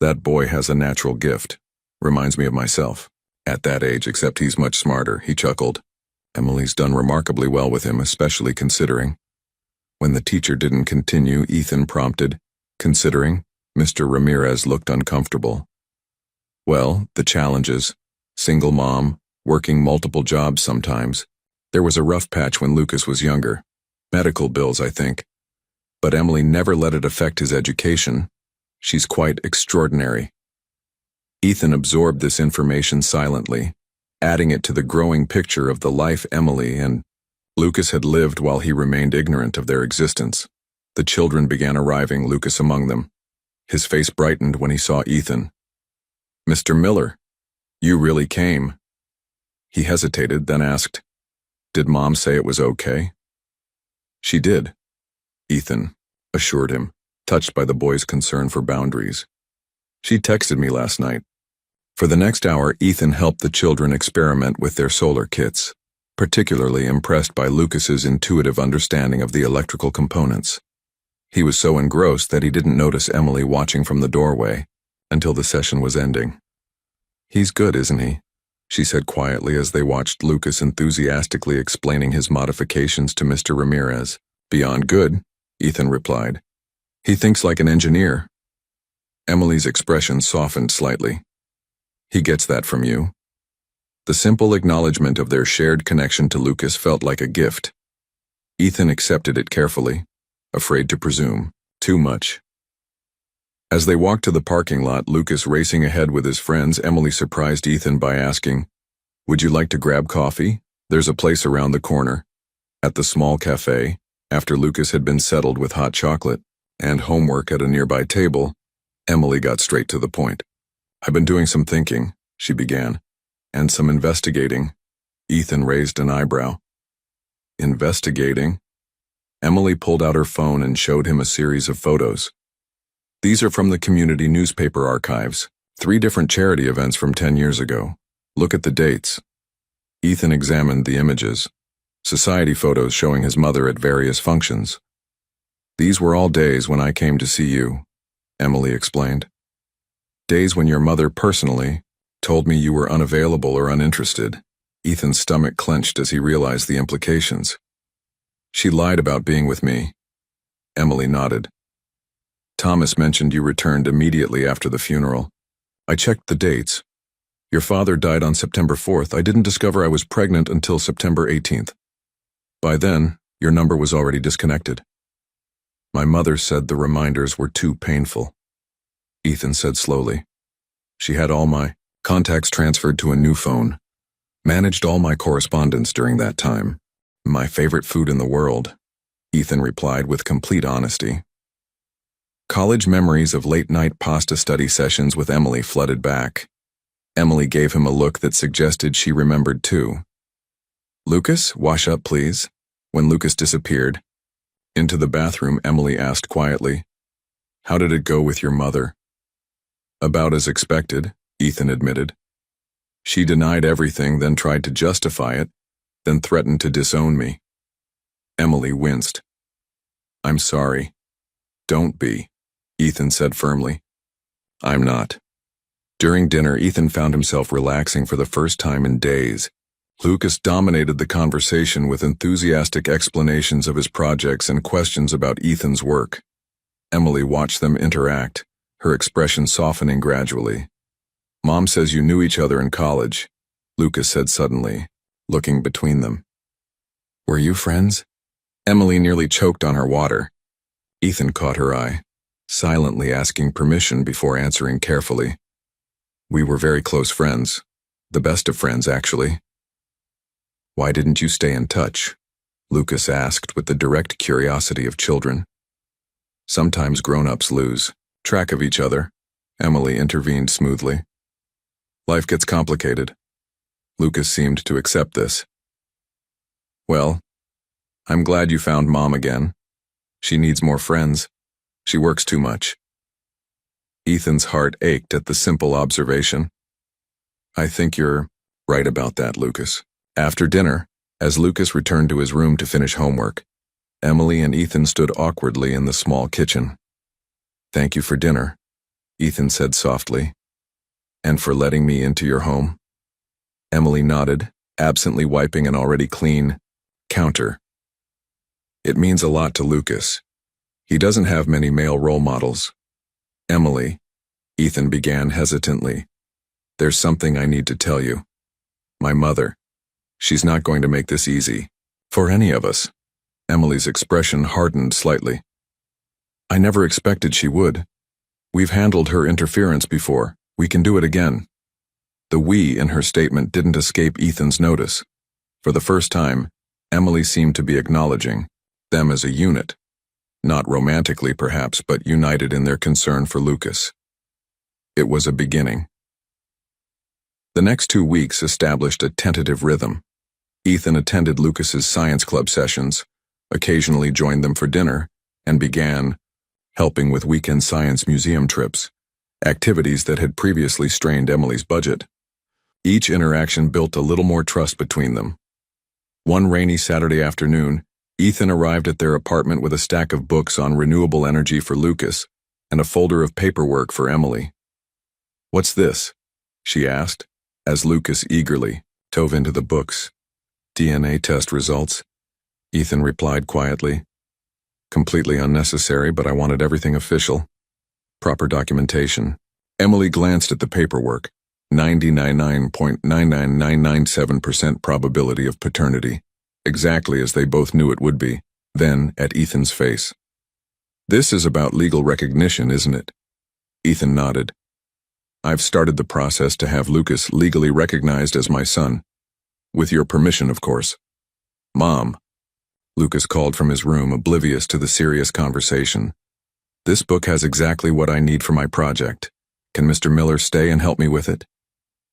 "That boy has a natural gift. Reminds me of myself. At that age, except he's much smarter," he chuckled. "Emily's done remarkably well with him, especially considering." When the teacher didn't continue, Ethan prompted, "Considering?" Mr. Ramirez looked uncomfortable. "Well, the challenges. Single mom, working multiple jobs sometimes. There was a rough patch when Lucas was younger. Medical bills, I think. But Emily never let it affect his education. She's quite extraordinary." Ethan absorbed this information silently, adding it to the growing picture of the life Emily and Lucas had lived while he remained ignorant of their existence. The children began arriving, Lucas among them. His face brightened when he saw Ethan. "Mr. Miller, you really came." He hesitated, then asked, "Did Mom say it was okay?" "She did," Ethan assured him, touched by the boy's concern for boundaries. "She texted me last night." For the next hour, Ethan helped the children experiment with their solar kits, particularly impressed by Lucas's intuitive understanding of the electrical components. He was so engrossed that he didn't notice Emily watching from the doorway until the session was ending. "He's good, isn't he?" she said quietly as they watched Lucas enthusiastically explaining his modifications to Mr. Ramirez. "Beyond good," Ethan replied. "He thinks like an engineer." Emily's expression softened slightly. "He gets that from you." The simple acknowledgement of their shared connection to Lucas felt like a gift. Ethan accepted it carefully, afraid to presume too much. As they walked to the parking lot, Lucas racing ahead with his friends, Emily surprised Ethan by asking, "Would you like to grab coffee? There's a place around the corner." At the small cafe, after Lucas had been settled with hot chocolate and homework at a nearby table, Emily got straight to the point. "I've been doing some thinking," she began, "and some investigating." Ethan raised an eyebrow. "Investigating?" Emily pulled out her phone and showed him a series of photos. "These are from the community newspaper archives, 3 different charity events from 10 years ago. Look at the dates." Ethan examined the images, society photos showing his mother at various functions. "These were all days when I came to see you," Emily explained. "Days when your mother personally told me you were unavailable or uninterested." Ethan's stomach clenched as he realized the implications. "She lied about being with me." Emily nodded. "Thomas mentioned you returned immediately after the funeral. I checked the dates. Your father died on September 4th. I didn't discover I was pregnant until September 18th. By then, your number was already disconnected." "My mother said the reminders were too painful," Ethan said slowly. "She had all my contacts transferred to a new phone, managed all my correspondence during that time. My favorite food in the world," Ethan replied with complete honesty. College memories of late-night pasta study sessions with Emily flooded back. Emily gave him a look that suggested she remembered too. "Lucas, wash up, please." When Lucas disappeared into the bathroom, Emily asked quietly, "How did it go with your mother?" "About as expected," Ethan admitted. "She denied everything, then tried to justify it, then threatened to disown me." Emily winced. "I'm sorry." "Don't be," Ethan said firmly. "I'm not." During dinner, Ethan found himself relaxing for the first time in days. Lucas dominated the conversation with enthusiastic explanations of his projects and questions about Ethan's work. Emily watched them interact, her expression softening gradually. "Mom says you knew each other in college," Lucas said suddenly, looking between them. "Were you friends?" Emily nearly choked on her water. Ethan caught her eye, silently asking permission before answering carefully. "We were very close friends. The best of friends, actually." "Why didn't you stay in touch?" Lucas asked with the direct curiosity of children. "Sometimes grown-ups lose track of each other," Emily intervened smoothly. "Life gets complicated." Lucas seemed to accept this. "Well, I'm glad you found Mom again. She needs more friends. She works too much." Ethan's heart ached at the simple observation. "I think you're right about that, Lucas." After dinner, as Lucas returned to his room to finish homework, Emily and Ethan stood awkwardly in the small kitchen. "Thank you for dinner," Ethan said softly. "And for letting me into your home?" Emily nodded, absently wiping an already clean counter. "It means a lot to Lucas. He doesn't have many male role models." "Emily," Ethan began hesitantly, "there's something I need to tell you. My mother, she's not going to make this easy. For any of us." Emily's expression hardened slightly. "I never expected she would. We've handled her interference before. We can do it again." The "we" in her statement didn't escape Ethan's notice. For the first time, Emily seemed to be acknowledging them as a unit. Not romantically, perhaps, but united in their concern for Lucas. It was a beginning. The next 2 weeks established a tentative rhythm. Ethan attended Lucas's science club sessions, occasionally joined them for dinner, and began helping with weekend science museum trips, activities that had previously strained Emily's budget. Each interaction built a little more trust between them. One rainy Saturday afternoon, Ethan arrived at their apartment with a stack of books on renewable energy for Lucas and a folder of paperwork for Emily. "What's this?" she asked, as Lucas eagerly dove into the books. "DNA test results," Ethan replied quietly. "Completely unnecessary, but I wanted everything official. Proper documentation." Emily glanced at the paperwork. 99.99997% probability of paternity, exactly as they both knew it would be, then at Ethan's face. "This is about legal recognition, isn't it?" Ethan nodded. "I've started the process to have Lucas legally recognized as my son. With your permission, of course." "Mom," Lucas called from his room, oblivious to the serious conversation. "This book has exactly what I need for my project. Can Mr. Miller stay and help me with it?"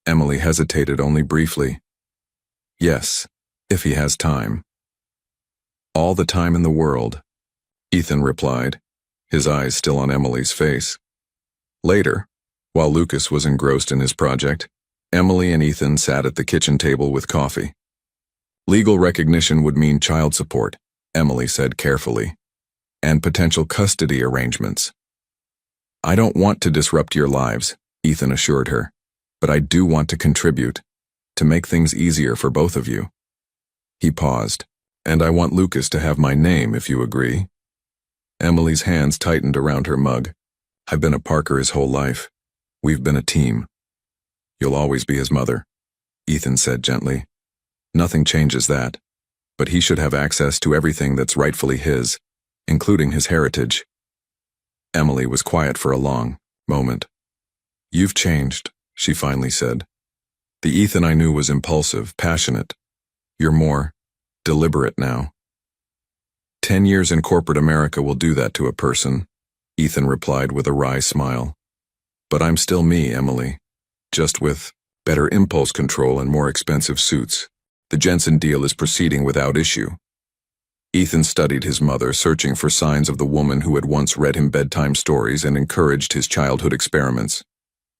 Emily hesitated only briefly. "Yes, if he has time." "All the time in the world," Ethan replied, his eyes still on Emily's face. Later, while Lucas was engrossed in his project, Emily and Ethan sat at the kitchen table with coffee. "Legal recognition would mean child support," Emily said carefully, "and potential custody arrangements." "I don't want to disrupt your lives," Ethan assured her, "but I do want to contribute, to make things easier for both of you." He paused. "And I want Lucas to have my name, if you agree." Emily's hands tightened around her mug. "I've been a Parker his whole life. We've been a team." "You'll always be his mother," Ethan said gently. "Nothing changes that. But he should have access to everything that's rightfully his, including his heritage." Emily was quiet for a long moment. "You've changed," she finally said. "The Ethan I knew was impulsive, passionate. You're more deliberate now." 10 years in corporate America will do that to a person, Ethan replied with a wry smile. But I'm still me, Emily. Just with better impulse control and more expensive suits. The Jensen deal is proceeding without issue. Ethan studied his mother, searching for signs of the woman who had once read him bedtime stories and encouraged his childhood experiments.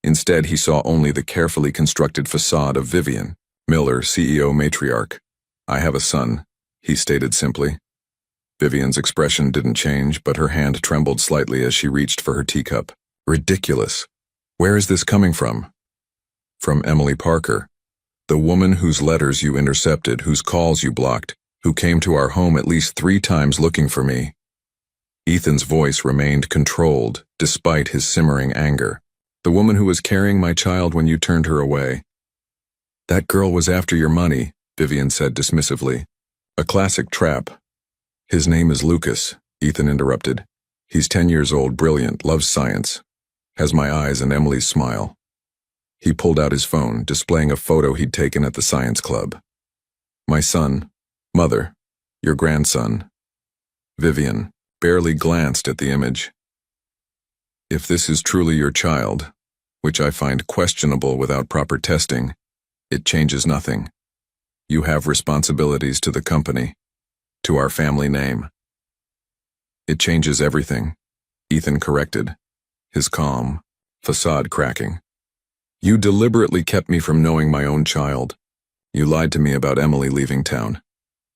Instead, he saw only the carefully constructed facade of Vivian Miller, CEO matriarch. I have a son, he stated simply. Vivian's expression didn't change, but her hand trembled slightly as she reached for her teacup. Ridiculous. Where is this coming from? From Emily Parker, the woman whose letters you intercepted, whose calls you blocked, who came to our home at least 3 times looking for me. Ethan's voice remained controlled, despite his simmering anger. The woman who was carrying my child when you turned her away. That girl was after your money, Vivian said dismissively. A classic trap. His name is Lucas, Ethan interrupted. He's 10 years old, brilliant, loves science. Has my eyes and Emily's smile. He pulled out his phone, displaying a photo he'd taken at the science club. My son, mother, your grandson. Vivian barely glanced at the image. If this is truly your child, which I find questionable without proper testing, it changes nothing. You have responsibilities to the company, to our family name. It changes everything, Ethan corrected, his calm facade cracking. You deliberately kept me from knowing my own child. You lied to me about Emily leaving town.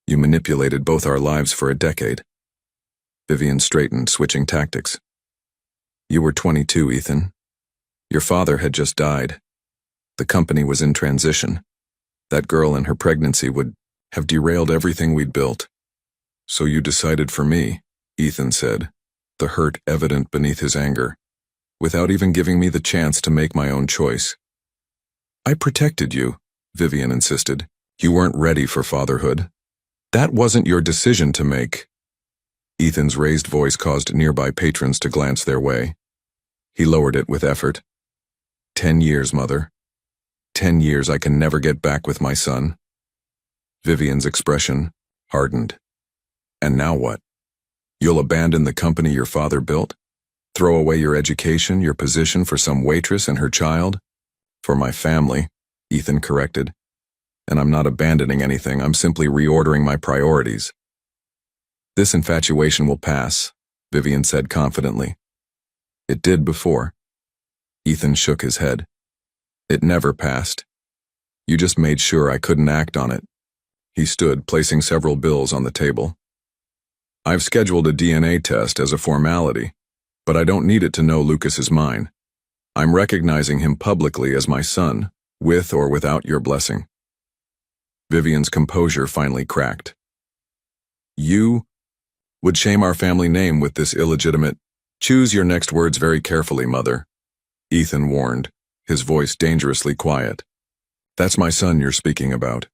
You manipulated both our lives for a decade. Vivian straightened, switching tactics. You were 22, Ethan. Your father had just died. The company was in transition. That girl and her pregnancy would have derailed everything we'd built. So you decided for me, Ethan said, the hurt evident beneath his anger, without even giving me the chance to make my own choice. I protected you, Vivian insisted. You weren't ready for fatherhood. That wasn't your decision to make. Ethan's raised voice caused nearby patrons to glance their way. He lowered it with effort. 10 years, mother. 10 years I can never get back with my son. Vivian's expression hardened. And now what? You'll abandon the company your father built? Throw away your education, your position for some waitress and her child? For my family, Ethan corrected. And I'm not abandoning anything, I'm simply reordering my priorities. This infatuation will pass, Vivian said confidently. It did before. Ethan shook his head. It never passed. You just made sure I couldn't act on it. He stood, placing several bills on the table. I've scheduled a DNA test as a formality, but I don't need it to know Lucas is mine. I'm recognizing him publicly as my son, with or without your blessing. Vivian's composure finally cracked. You would shame our family name with this illegitimate. Choose your next words very carefully, mother, Ethan warned, his voice dangerously quiet. That's my son you're speaking about.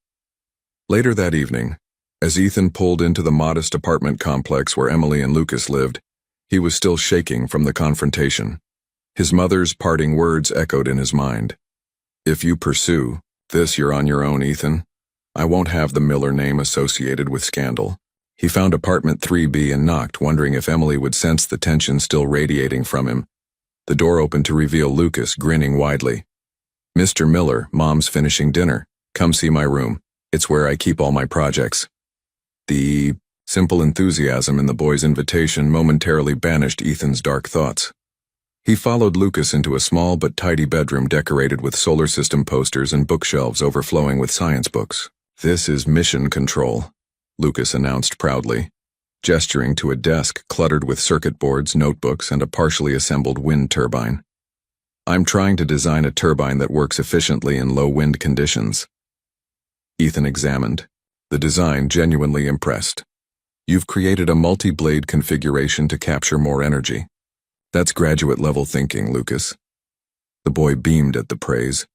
Later that evening, as Ethan pulled into the modest apartment complex where Emily and Lucas lived, he was still shaking from the confrontation. His mother's parting words echoed in his mind. If you pursue this, you're on your own, Ethan. I won't have the Miller name associated with scandal. He found apartment 3B and knocked, wondering if Emily would sense the tension still radiating from him. The door opened to reveal Lucas, grinning widely. Mr. Miller, Mom's finishing dinner. Come see my room. It's where I keep all my projects. The simple enthusiasm in the boy's invitation momentarily banished Ethan's dark thoughts. He followed Lucas into a small but tidy bedroom decorated with solar system posters and bookshelves overflowing with science books. This is mission control, Lucas announced proudly, gesturing to a desk cluttered with circuit boards, notebooks, and a partially assembled wind turbine. I'm trying to design a turbine that works efficiently in low wind conditions. Ethan examined, the design genuinely impressed. You've created a multi-blade configuration to capture more energy. That's graduate-level thinking, Lucas. The boy beamed at the praise.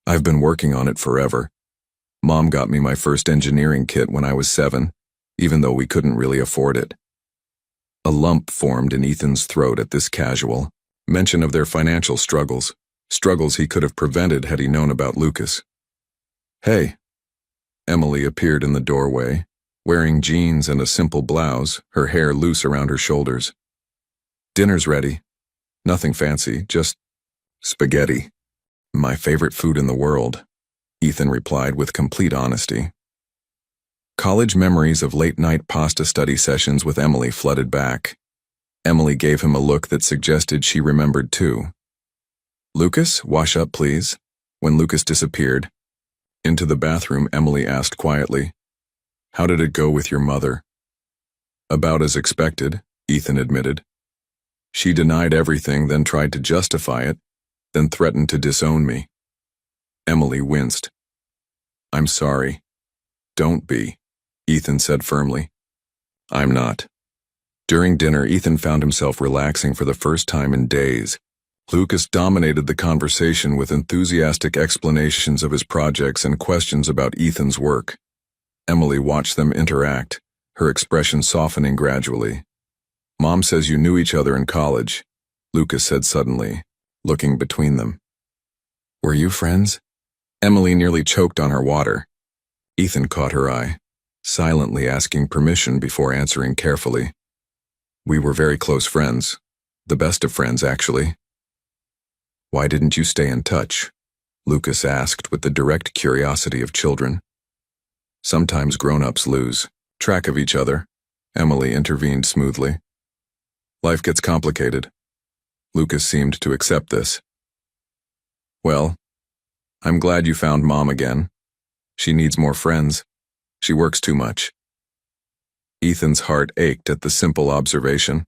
I've been working on it forever. Mom got me my first engineering kit when I was 7, even though we couldn't really afford it. A lump formed in Ethan's throat at this casual mention of their financial struggles he could have prevented had he known about Lucas. Hey. Emily appeared in the doorway, wearing jeans and a simple blouse, her hair loose around her shoulders. "Dinner's ready. Nothing fancy, just spaghetti. My favorite food in the world," Ethan replied with complete honesty. College memories of late-night pasta study sessions with Emily flooded back. Emily gave him a look that suggested she remembered too. "Lucas, wash up, please." When Lucas disappeared into the bathroom, Emily asked quietly, "How did it go with your mother?" "About as expected," Ethan admitted. "She denied everything, then tried to justify it, then threatened to disown me." Emily winced. "I'm sorry." "Don't be," Ethan said firmly. "I'm not." During dinner, Ethan found himself relaxing for the first time in days. Lucas dominated the conversation with enthusiastic explanations of his projects and questions about Ethan's work. Emily watched them interact, her expression softening gradually. "Mom says you knew each other in college," Lucas said suddenly, looking between them. "Were you friends?" Emily nearly choked on her water. Ethan caught her eye, silently asking permission before answering carefully. "We were very close friends. The best of friends, actually." "Why didn't you stay in touch?" Lucas asked with the direct curiosity of children. "Sometimes grown-ups lose track of each other," Emily intervened smoothly. "Life gets complicated." Lucas seemed to accept this. "Well, I'm glad you found Mom again. She needs more friends. She works too much." Ethan's heart ached at the simple observation.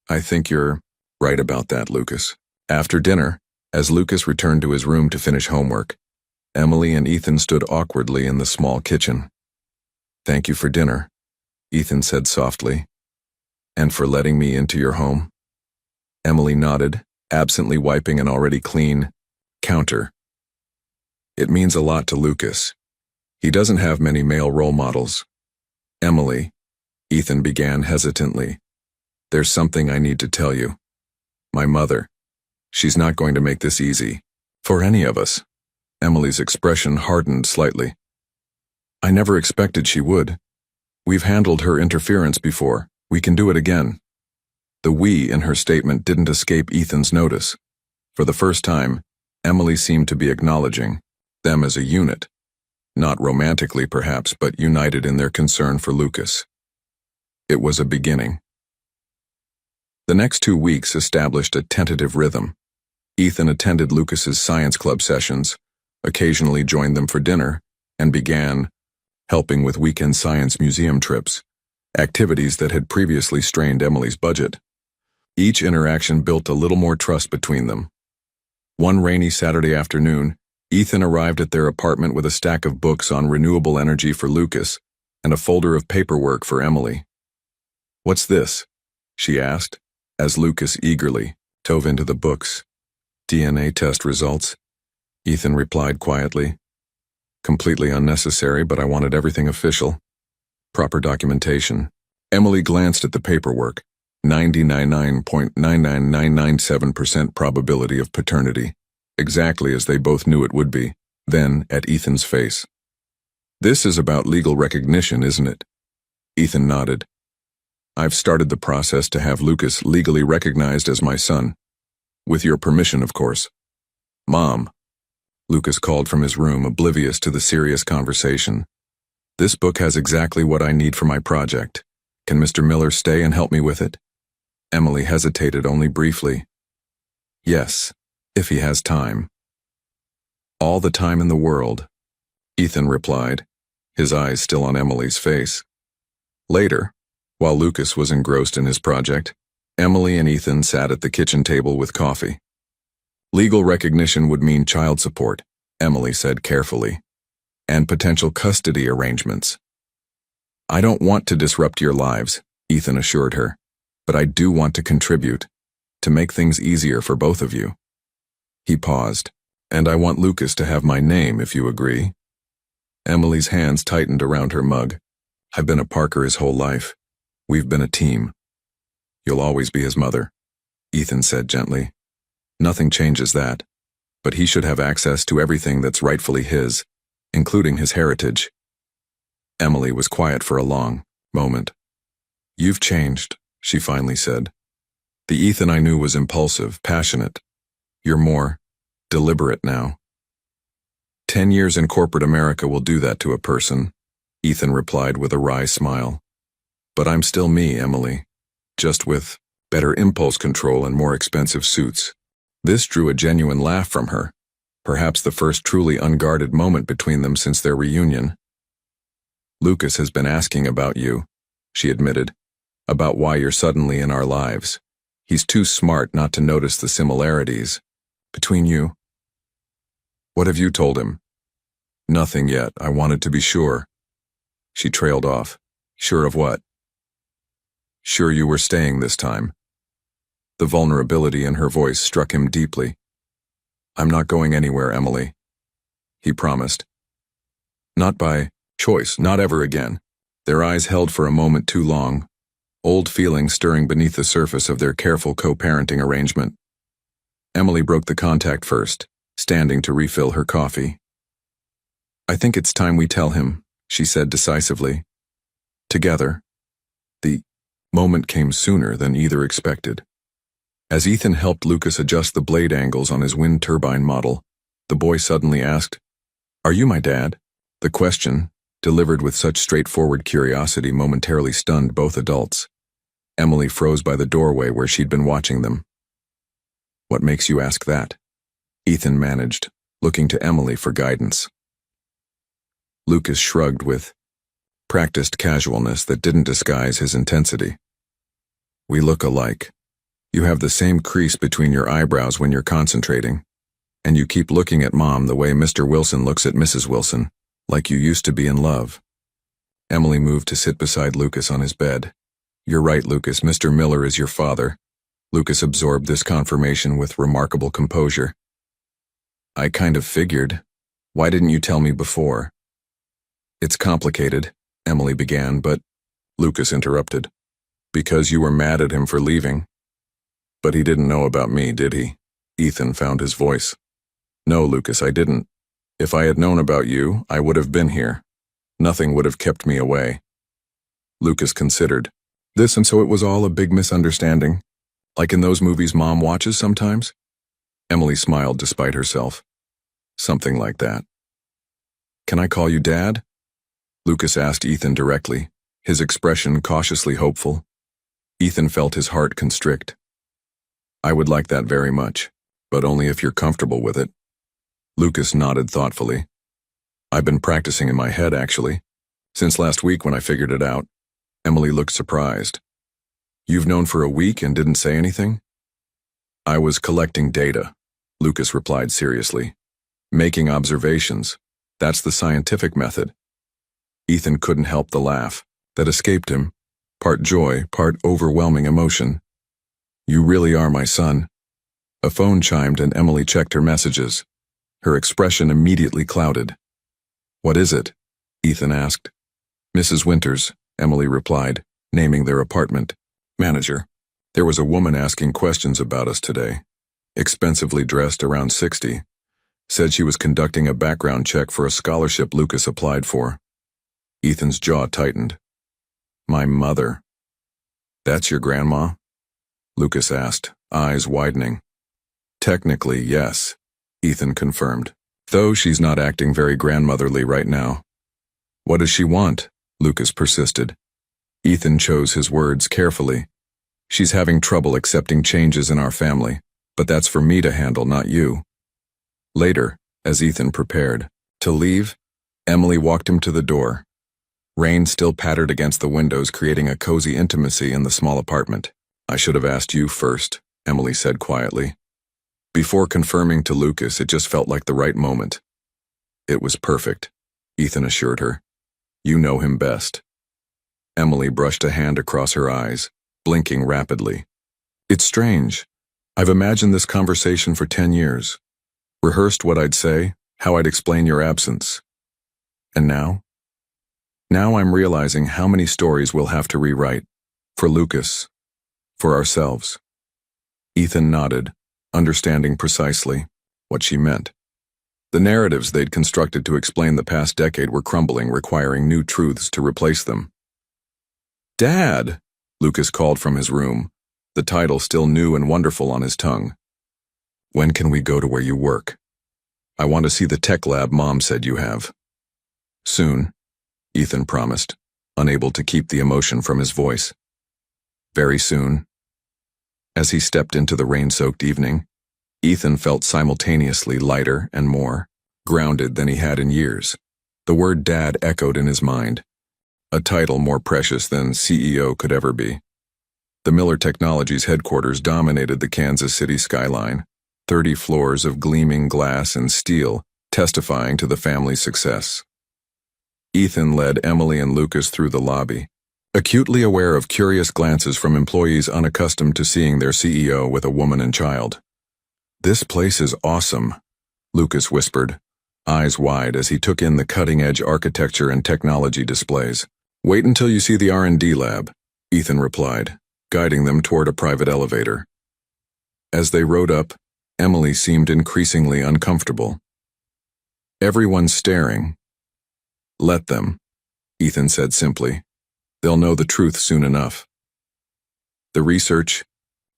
"I think you're right about that, Lucas." After dinner, as Lucas returned to his room to finish homework, Emily and Ethan stood awkwardly in the small kitchen. "Thank you for dinner," Ethan said softly. "And for letting me into your home?" Emily nodded, absently wiping an already clean counter. "It means a lot to Lucas. He doesn't have many male role models." "Emily," Ethan began hesitantly, "there's something I need to tell you. My mother, she's not going to make this easy for any of us." Emily's expression hardened slightly. "I never expected she would. We've handled her interference before. We can do it again." The "we" in her statement didn't escape Ethan's notice. For the first time, Emily seemed to be acknowledging them as a unit. Not romantically, perhaps, but united in their concern for Lucas. It was a beginning. The next 2 weeks established a tentative rhythm. Ethan attended Lucas's science club sessions, occasionally joined them for dinner, and began helping with weekend science museum trips, activities that had previously strained Emily's budget. Each interaction built a little more trust between them. One rainy Saturday afternoon, Ethan arrived at their apartment with a stack of books on renewable energy for Lucas and a folder of paperwork for Emily. "What's this?" she asked, as Lucas eagerly dove into the books. "DNA test results," Ethan replied quietly. "Completely unnecessary, but I wanted everything official. Proper documentation." Emily glanced at the paperwork. 99.99997% probability of paternity, exactly as they both knew it would be. Then, at Ethan's face. "This is about legal recognition, isn't it?" Ethan nodded. "I've started the process to have Lucas legally recognized as my son. With your permission, of course." "Mom," Lucas called from his room, oblivious to the serious conversation. "This book has exactly what I need for my project. Can Mr. Miller stay and help me with it?" Emily hesitated only briefly. "Yes, if he has time." "All the time in the world," Ethan replied, his eyes still on Emily's face. Later, while Lucas was engrossed in his project, Emily and Ethan sat at the kitchen table with coffee. "Legal recognition would mean child support," Emily said carefully, "and potential custody arrangements." "I don't want to disrupt your lives," Ethan assured her, "but I do want to contribute, to make things easier for both of you." He paused. "And I want Lucas to have my name, if you agree." Emily's hands tightened around her mug. "I've been a Parker his whole life. We've been a team." "You'll always be his mother," Ethan said gently. "Nothing changes that. But he should have access to everything that's rightfully his, including his heritage." Emily was quiet for a long moment. "You've changed," she finally said. "The Ethan I knew was impulsive, passionate. You're more deliberate now." 10 years in corporate America will do that to a person, Ethan replied with a wry smile. "But I'm still me, Emily. Just with better impulse control and more expensive suits." This drew a genuine laugh from her, perhaps the first truly unguarded moment between them since their reunion. "Lucas has been asking about you," she admitted, "about why you're suddenly in our lives. He's too smart not to notice the similarities between you." "What have you told him?" "Nothing yet. I wanted to be sure." She trailed off. "Sure of what?" "Sure you were staying this time." The vulnerability in her voice struck him deeply. "I'm not going anywhere, Emily," he promised. "Not by choice, not ever again." Their eyes held for a moment too long, old feelings stirring beneath the surface of their careful co-parenting arrangement. Emily broke the contact first, standing to refill her coffee. "I think it's time we tell him," she said decisively. "Together." The moment came sooner than either expected. As Ethan helped Lucas adjust the blade angles on his wind turbine model, the boy suddenly asked, "Are you my dad?" The question, delivered with such straightforward curiosity, momentarily stunned both adults. Emily froze by the doorway where she'd been watching them. "What makes you ask that?" Ethan managed, looking to Emily for guidance. Lucas shrugged with practiced casualness that didn't disguise his intensity. "We look alike. You have the same crease between your eyebrows when you're concentrating, and you keep looking at Mom the way Mr. Wilson looks at Mrs. Wilson, like you used to be in love." Emily moved to sit beside Lucas on his bed. "You're right, Lucas. Mr. Miller is your father." Lucas absorbed this confirmation with remarkable composure. "I kind of figured. Why didn't you tell me before?" "It's complicated," Emily began, but Lucas interrupted. "Because you were mad at him for leaving." "But he didn't know about me, did he?" Ethan found his voice. "No, Lucas, I didn't. If I had known about you, I would have been here. Nothing would have kept me away." Lucas considered. "This, and so it was all a big misunderstanding? Like in those movies Mom watches sometimes?" Emily smiled despite herself. "Something like that." "Can I call you Dad?" Lucas asked Ethan directly, his expression cautiously hopeful. Ethan felt his heart constrict. "I would like that very much, but only if you're comfortable with it." Lucas nodded thoughtfully. "I've been practicing in my head, actually, since last week when I figured it out." Emily looked surprised. "You've known for a week and didn't say anything?" "I was collecting data," Lucas replied seriously. "Making observations. That's the scientific method." Ethan couldn't help the laugh that escaped him, part joy, part overwhelming emotion. "You really are my son." A phone chimed and Emily checked her messages. Her expression immediately clouded. "What is it?" Ethan asked. "Mrs. Winters," Emily replied, naming their apartment. "Manager. There was a woman asking questions about us today. Expensively dressed, around 60. Said she was conducting a background check for a scholarship Lucas applied for." Ethan's jaw tightened. "My mother." "That's your grandma?" Lucas asked, eyes widening. "Technically, yes," Ethan confirmed, "though she's not acting very grandmotherly right now." "What does she want?" Lucas persisted. Ethan chose his words carefully. "She's having trouble accepting changes in our family, but that's for me to handle, not you." Later, as Ethan prepared to leave, Emily walked him to the door. Rain still pattered against the windows, creating a cozy intimacy in the small apartment. "I should have asked you first," Emily said quietly. Before confirming to Lucas, it just felt like the right moment. "It was perfect," Ethan assured her. "You know him best." Emily brushed a hand across her eyes, blinking rapidly. "It's strange. I've imagined this conversation for 10 years. Rehearsed what I'd say, how I'd explain your absence. And now? Now I'm realizing how many stories we'll have to rewrite. For Lucas. For ourselves." Ethan nodded, understanding precisely what she meant. The narratives they'd constructed to explain the past decade were crumbling, requiring new truths to replace them. "Dad!" Lucas called from his room, the title still new and wonderful on his tongue. "When can we go to where you work? I want to see the tech lab Mom said you have." "Soon," Ethan promised, unable to keep the emotion from his voice. "Very soon." As he stepped into the rain-soaked evening, Ethan felt simultaneously lighter and more grounded than he had in years. The word Dad echoed in his mind, a title more precious than CEO could ever be. The Miller Technologies headquarters dominated the Kansas City skyline, 30 floors of gleaming glass and steel, testifying to the family's success. Ethan led Emily and Lucas through the lobby, acutely aware of curious glances from employees unaccustomed to seeing their CEO with a woman and child. "This place is awesome," Lucas whispered, eyes wide as he took in the cutting-edge architecture and technology displays. "Wait until you see the R&D lab," Ethan replied, guiding them toward a private elevator. As they rode up, Emily seemed increasingly uncomfortable. "Everyone's staring." "Let them," Ethan said simply. "They'll know the truth soon enough." The research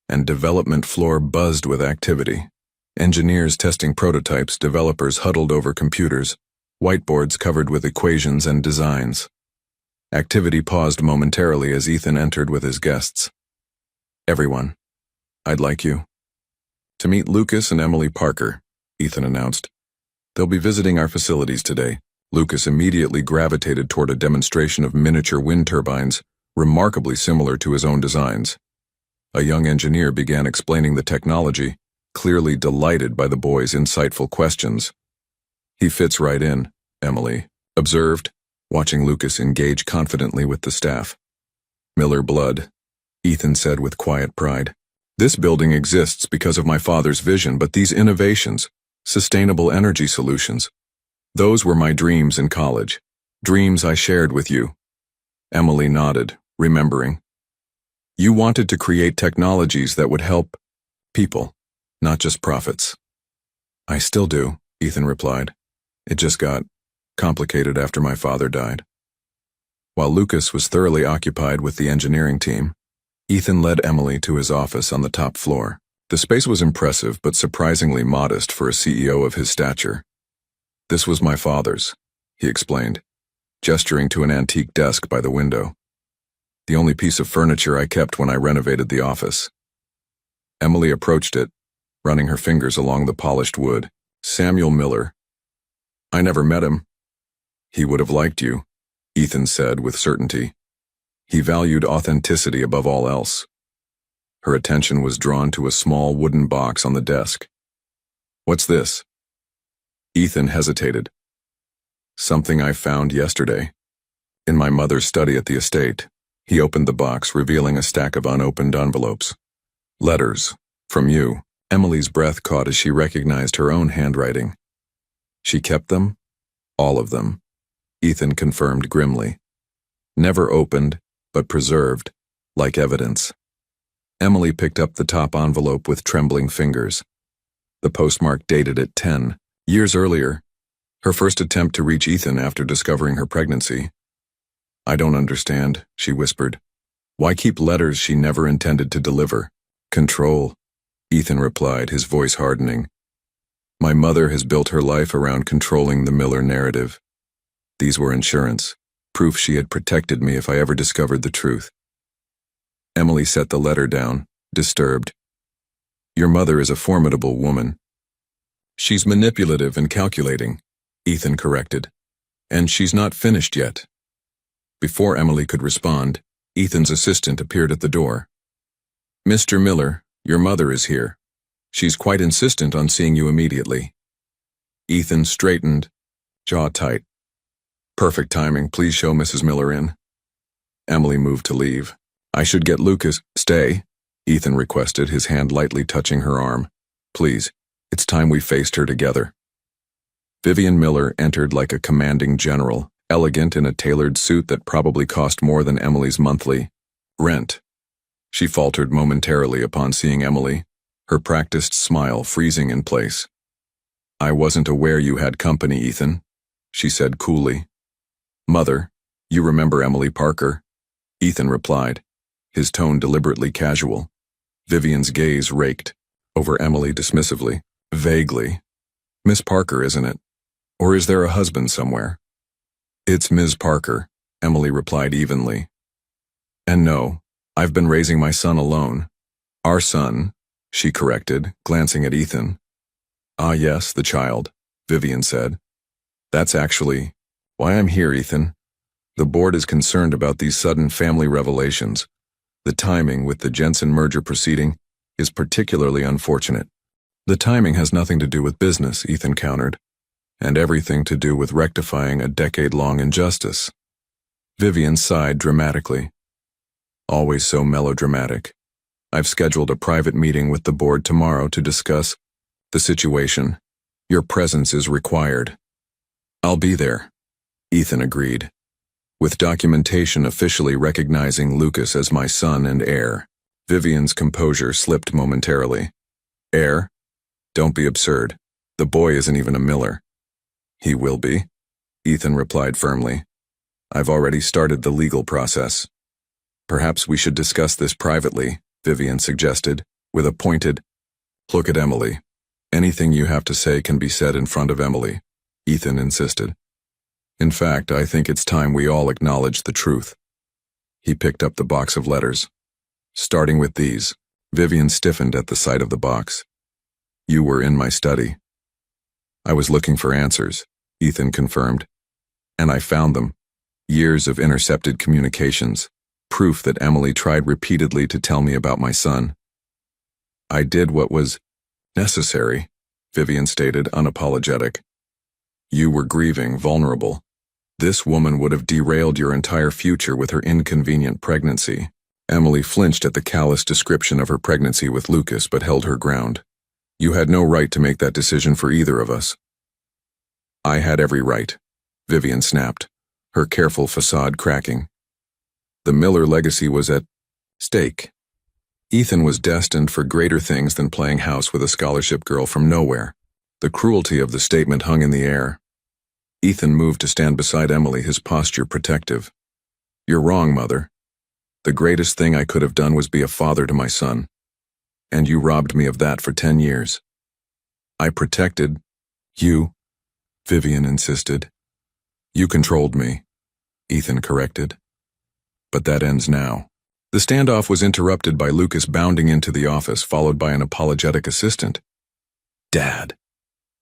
and development floor buzzed with activity. Engineers testing prototypes, developers huddled over computers, whiteboards covered with equations and designs. Activity paused momentarily as Ethan entered with his guests. "Everyone, I'd like you to meet Lucas and Emily Parker," Ethan announced. "They'll be visiting our facilities today." Lucas immediately gravitated toward a demonstration of miniature wind turbines, remarkably similar to his own designs. A young engineer began explaining the technology, clearly delighted by the boys' insightful questions. "He fits right in," Emily observed, watching Lucas engage confidently with the staff. "Miller blood," Ethan said with quiet pride. "This building exists because of my father's vision, but these innovations, sustainable energy solutions, those were my dreams in college, dreams I shared with you." Emily nodded, remembering. "You wanted to create technologies that would help people, not just profits." "I still do," Ethan replied. "It just got complicated after my father died." While Lucas was thoroughly occupied with the engineering team, Ethan led Emily to his office on the top floor. The space was impressive but surprisingly modest for a CEO of his stature. "This was my father's," he explained, gesturing to an antique desk by the window. "The only piece of furniture I kept when I renovated the office." Emily approached it, running her fingers along the polished wood. "Samuel Miller. I never met him." "He would have liked you," Ethan said with certainty. "He valued authenticity above all else." Her attention was drawn to a small wooden box on the desk. "What's this?" Ethan hesitated. "Something I found yesterday, in my mother's study at the estate." He opened the box, revealing a stack of unopened envelopes. "Letters. From you." Emily's breath caught as she recognized her own handwriting. "She kept them?" "All of them," Ethan confirmed grimly. "Never opened, but preserved, like evidence." Emily picked up the top envelope with trembling fingers. The postmark dated at 10 years earlier, her first attempt to reach Ethan after discovering her pregnancy. "I don't understand," she whispered. "Why keep letters she never intended to deliver?" "Control," Ethan replied, his voice hardening. "My mother has built her life around controlling the Miller narrative. These were insurance, proof she had protected me if I ever discovered the truth." Emily set the letter down, disturbed. "Your mother is a formidable woman." "She's manipulative and calculating," Ethan corrected. "And she's not finished yet." Before Emily could respond, Ethan's assistant appeared at the door. "Mr. Miller, your mother is here. She's quite insistent on seeing you immediately." Ethan straightened, jaw tight. "Perfect timing. Please show Mrs. Miller in." Emily moved to leave. "I should get Lucas." "Stay," Ethan requested, his hand lightly touching her arm. "Please, it's time we faced her together." Vivian Miller entered like a commanding general, elegant in a tailored suit that probably cost more than Emily's monthly rent. She faltered momentarily upon seeing Emily, her practiced smile freezing in place. I wasn't aware you had company, Ethan, she said coolly. Mother, you remember Emily Parker? Ethan replied, his tone deliberately casual. Vivian's gaze raked over Emily dismissively. Vaguely. Miss Parker, isn't it? Or is there a husband somewhere? It's Ms. Parker, Emily replied evenly. And no, I've been raising my son alone. Our son, she corrected, glancing at Ethan. Ah yes, the child, Vivian said. That's actually why I'm here, Ethan. The board is concerned about these sudden family revelations. The timing with the Jensen merger proceeding is particularly unfortunate. The timing has nothing to do with business, Ethan countered, and everything to do with rectifying a decade-long injustice. Vivian sighed dramatically. Always so melodramatic. I've scheduled a private meeting with the board tomorrow to discuss the situation. Your presence is required. I'll be there, Ethan agreed, with documentation officially recognizing Lucas as my son and heir. Vivian's composure slipped momentarily. Heir? Don't be absurd. The boy isn't even a Miller. He will be, Ethan replied firmly. I've already started the legal process. Perhaps we should discuss this privately, Vivian suggested, with a pointed, look at Emily. Anything you have to say can be said in front of Emily, Ethan insisted. In fact, I think it's time we all acknowledge the truth. He picked up the box of letters. Starting with these, Vivian stiffened at the sight of the box. You were in my study. I was looking for answers, Ethan confirmed. And I found them. Years of intercepted communications, proof that Emily tried repeatedly to tell me about my son. I did what was necessary, Vivian stated, unapologetic. You were grieving, vulnerable. This woman would have derailed your entire future with her inconvenient pregnancy. Emily flinched at the callous description of her pregnancy with Lucas but held her ground. You had no right to make that decision for either of us. I had every right, Vivian snapped, her careful facade cracking. The Miller legacy was at stake. Ethan was destined for greater things than playing house with a scholarship girl from nowhere. The cruelty of the statement hung in the air. Ethan moved to stand beside Emily, his posture protective. You're wrong, Mother. The greatest thing I could have done was be a father to my son. And you robbed me of that for 10 years. I protected you, Vivian insisted. You controlled me, Ethan corrected. But that ends now. The standoff was interrupted by Lucas bounding into the office, followed by an apologetic assistant. Dad.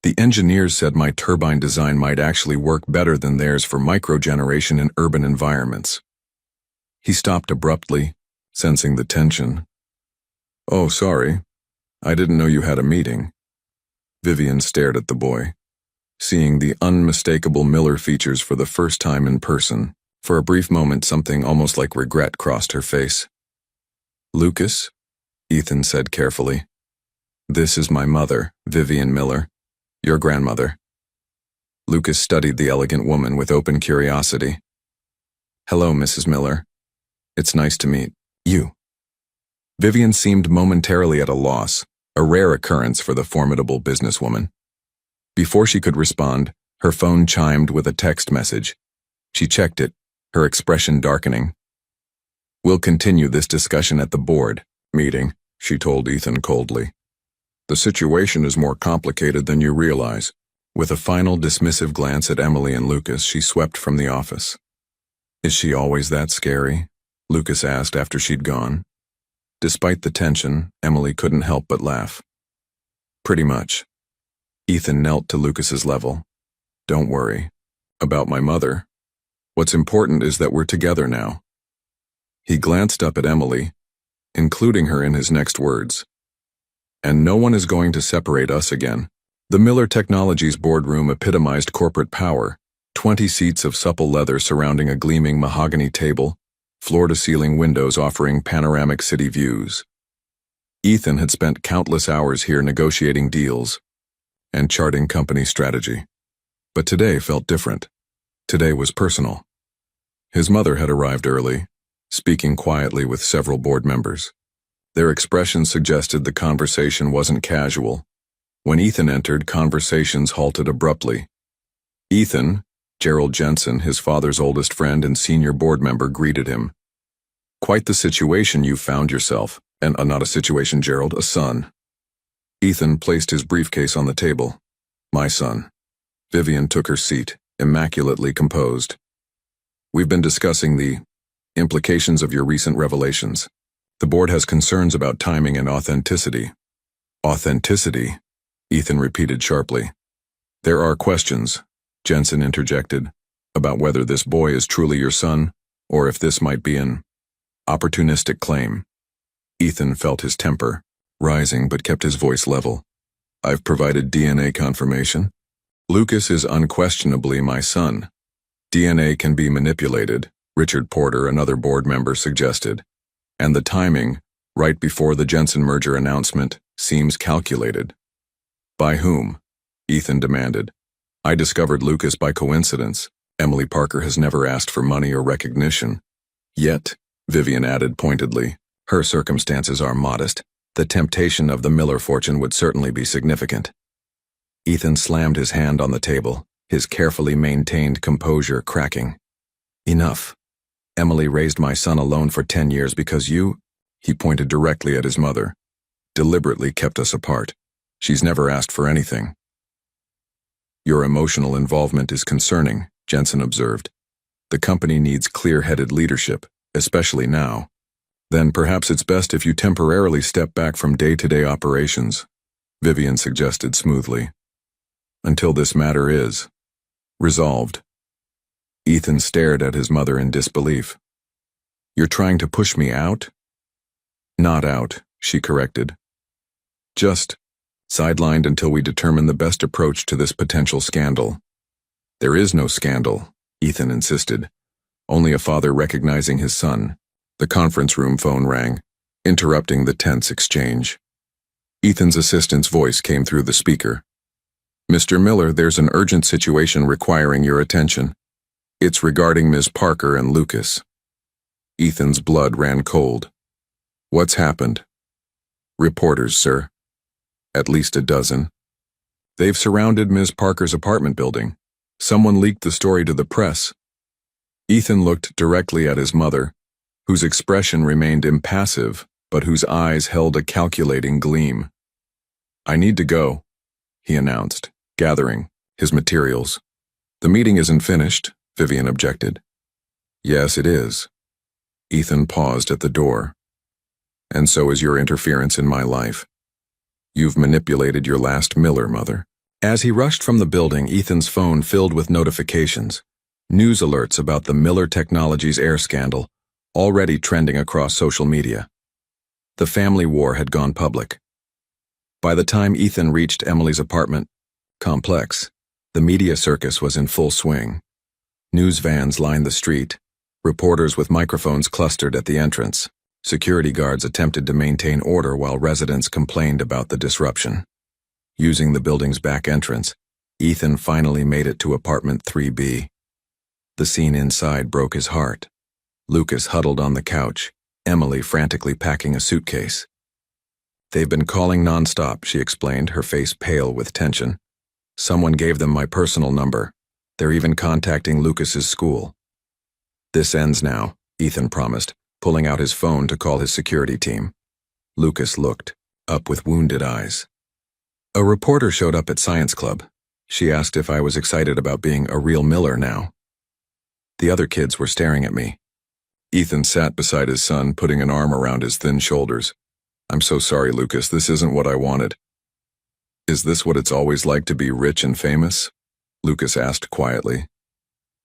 The engineers said my turbine design might actually work better than theirs for microgeneration in urban environments. He stopped abruptly, sensing the tension. Oh, sorry. I didn't know you had a meeting. Vivian stared at the boy, seeing the unmistakable Miller features for the first time in person. For a brief moment, something almost like regret crossed her face. Lucas, Ethan said carefully. This is my mother, Vivian Miller, your grandmother. Lucas studied the elegant woman with open curiosity. Hello, Mrs. Miller. It's nice to meet you. Vivian seemed momentarily at a loss, a rare occurrence for the formidable businesswoman. Before she could respond, her phone chimed with a text message. She checked it, her expression darkening. We'll continue this discussion at the board meeting, she told Ethan coldly. The situation is more complicated than you realize. With a final dismissive glance at Emily and Lucas, she swept from the office. Is she always that scary? Lucas asked after she'd gone. Despite the tension, Emily couldn't help but laugh. Pretty much. Ethan knelt to Lucas's level. Don't worry. About my mother. What's important is that we're together now. He glanced up at Emily, including her in his next words. And no one is going to separate us again. The Miller Technologies boardroom epitomized corporate power, 20 seats of supple leather surrounding a gleaming mahogany table, floor-to-ceiling windows offering panoramic city views. Ethan had spent countless hours here negotiating deals and charting company strategy. But today felt different. Today was personal. His mother had arrived early, speaking quietly with several board members. Their expressions suggested the conversation wasn't casual. When Ethan entered, conversations halted abruptly. Ethan, Gerald Jensen, his father's oldest friend and senior board member, greeted him. "Quite the situation you found yourself, and not a situation, Gerald, a son." Ethan placed his briefcase on the table. "My son." Vivian took her seat, immaculately composed. "We've been discussing the implications of your recent revelations. The board has concerns about timing and authenticity." "Authenticity?" Ethan repeated sharply. "There are questions," Jensen interjected, "about whether this boy is truly your son, or if this might be an opportunistic claim." Ethan felt his temper rising but kept his voice level. "I've provided DNA confirmation. Lucas is unquestionably my son. DNA can be manipulated," Richard Porter, another board member, suggested. "And the timing, right before the Jensen merger announcement, seems calculated." "By whom?" Ethan demanded. "I discovered Lucas by coincidence. Emily Parker has never asked for money or recognition." "Yet," Vivian added pointedly, "her circumstances are modest. The temptation of the Miller fortune would certainly be significant." Ethan slammed his hand on the table, his carefully maintained composure cracking. "Enough. Emily raised my son alone for 10 years because you," he pointed directly at his mother, "deliberately kept us apart. She's never asked for anything." "Your emotional involvement is concerning," Jensen observed. "The company needs clear-headed leadership, especially now. Then perhaps it's best if you temporarily step back from day-to-day operations," Vivian suggested smoothly. "Until this matter is resolved." Ethan stared at his mother in disbelief. "You're trying to push me out?" "Not out," she corrected. "Just sidelined until we determine the best approach to this potential scandal." "There is no scandal," Ethan insisted. "Only a father recognizing his son." The conference room phone rang, interrupting the tense exchange. Ethan's assistant's voice came through the speaker. "Mr. Miller, there's an urgent situation requiring your attention. It's regarding Ms. Parker and Lucas." Ethan's blood ran cold. "What's happened?" "Reporters, sir. At least a dozen. They've surrounded Ms. Parker's apartment building. Someone leaked the story to the press." Ethan looked directly at his mother, whose expression remained impassive, but whose eyes held a calculating gleam. "I need to go," he announced, gathering his materials. "The meeting isn't finished," Vivian objected. "Yes, it is." Ethan paused at the door. "And so is your interference in my life. You've manipulated your last Miller, mother." As he rushed from the building, Ethan's phone filled with notifications, news alerts about the Miller Technologies air scandal, already trending across social media. The family war had gone public. By the time Ethan reached Emily's apartment complex, the media circus was in full swing. News vans lined the street, reporters with microphones clustered at the entrance. Security guards attempted to maintain order while residents complained about the disruption. Using the building's back entrance, Ethan finally made it to apartment 3B. The scene inside broke his heart. Lucas huddled on the couch, Emily frantically packing a suitcase. "They've been calling nonstop," she explained, her face pale with tension. "Someone gave them my personal number. They're even contacting Lucas's school." "This ends now," Ethan promised, pulling out his phone to call his security team. Lucas looked up with wounded eyes. "A reporter showed up at Science Club. She asked if I was excited about being a real Miller now." The other kids were staring at me. Ethan sat beside his son, putting an arm around his thin shoulders. "I'm so sorry, Lucas, this isn't what I wanted." "Is this what it's always like to be rich and famous?" Lucas asked quietly.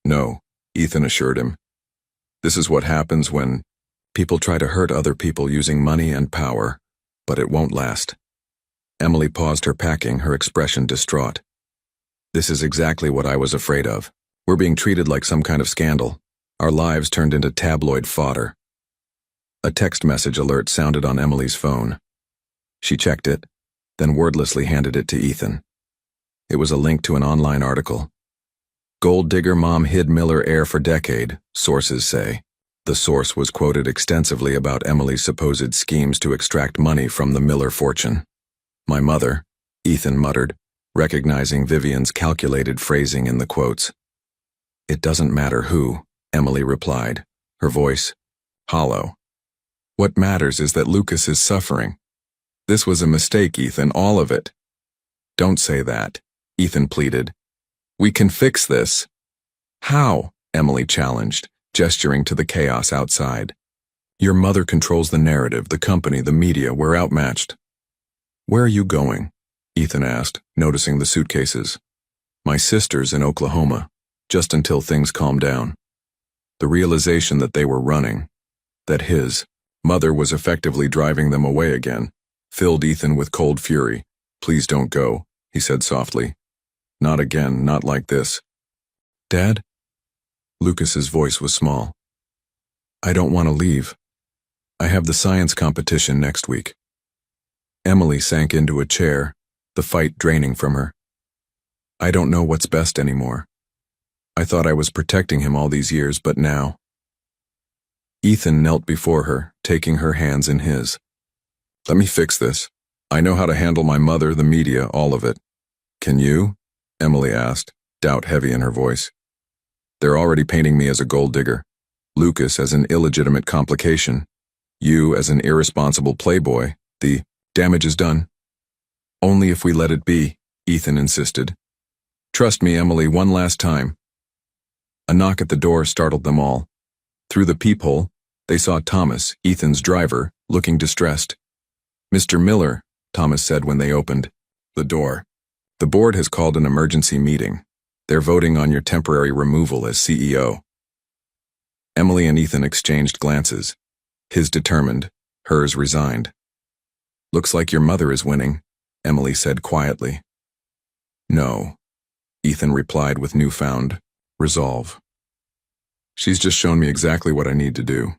"No," Ethan assured him. "This is what happens when people try to hurt other people using money and power, but it won't last." Emily paused her packing, her expression distraught. "This is exactly what I was afraid of. We're being treated like some kind of scandal. Our lives turned into tabloid fodder." A text message alert sounded on Emily's phone. She checked it, then wordlessly handed it to Ethan. It was a link to an online article. "Gold digger mom hid Miller heir for decade, sources say." The source was quoted extensively about Emily's supposed schemes to extract money from the Miller fortune. "My mother," Ethan muttered, recognizing Vivian's calculated phrasing in the quotes. It doesn't matter who, Emily replied, her voice hollow. What matters is that Lucas is suffering. This was a mistake, Ethan, all of it. Don't say that, Ethan pleaded. We can fix this. How? Emily challenged, gesturing to the chaos outside. Your mother controls the narrative, the company, the media. We're outmatched. Where are you going? Ethan asked, noticing the suitcases. My sister's in Oklahoma, just until things calm down. The realization that they were running, that his mother was effectively driving them away again, filled Ethan with cold fury. Please don't go, he said softly. Not again, not like this. Dad? Lucas's voice was small. I don't want to leave. I have the science competition next week. Emily sank into a chair, the fight draining from her. I don't know what's best anymore. I thought I was protecting him all these years, but now. Ethan knelt before her, taking her hands in his. Let me fix this. I know how to handle my mother, the media, all of it. Can you? Emily asked, doubt heavy in her voice. They're already painting me as a gold digger. Lucas as an illegitimate complication. You as an irresponsible playboy. The damage is done. Only if we let it be, Ethan insisted. Trust me, Emily, one last time. A knock at the door startled them all. Through the peephole, they saw Thomas, Ethan's driver, looking distressed. Mr. Miller, Thomas said when they opened the door. The board has called an emergency meeting. They're voting on your temporary removal as CEO. Emily and Ethan exchanged glances. His determined, hers resigned. Looks like your mother is winning, Emily said quietly. No, Ethan replied with newfound resolve. She's just shown me exactly what I need to do.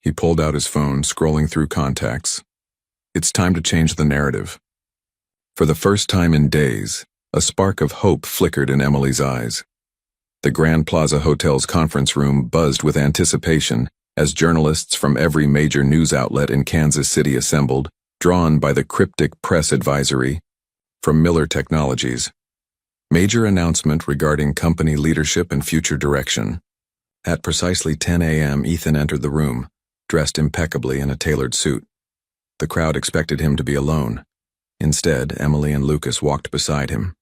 He pulled out his phone, scrolling through contacts. It's time to change the narrative. For the first time in days, a spark of hope flickered in Emily's eyes. The Grand Plaza Hotel's conference room buzzed with anticipation as journalists from every major news outlet in Kansas City assembled, drawn by the cryptic press advisory from Miller Technologies. Major announcement regarding company leadership and future direction. At precisely 10 a.m., Ethan entered the room, dressed impeccably in a tailored suit. The crowd expected him to be alone. Instead, Emily and Lucas walked beside him.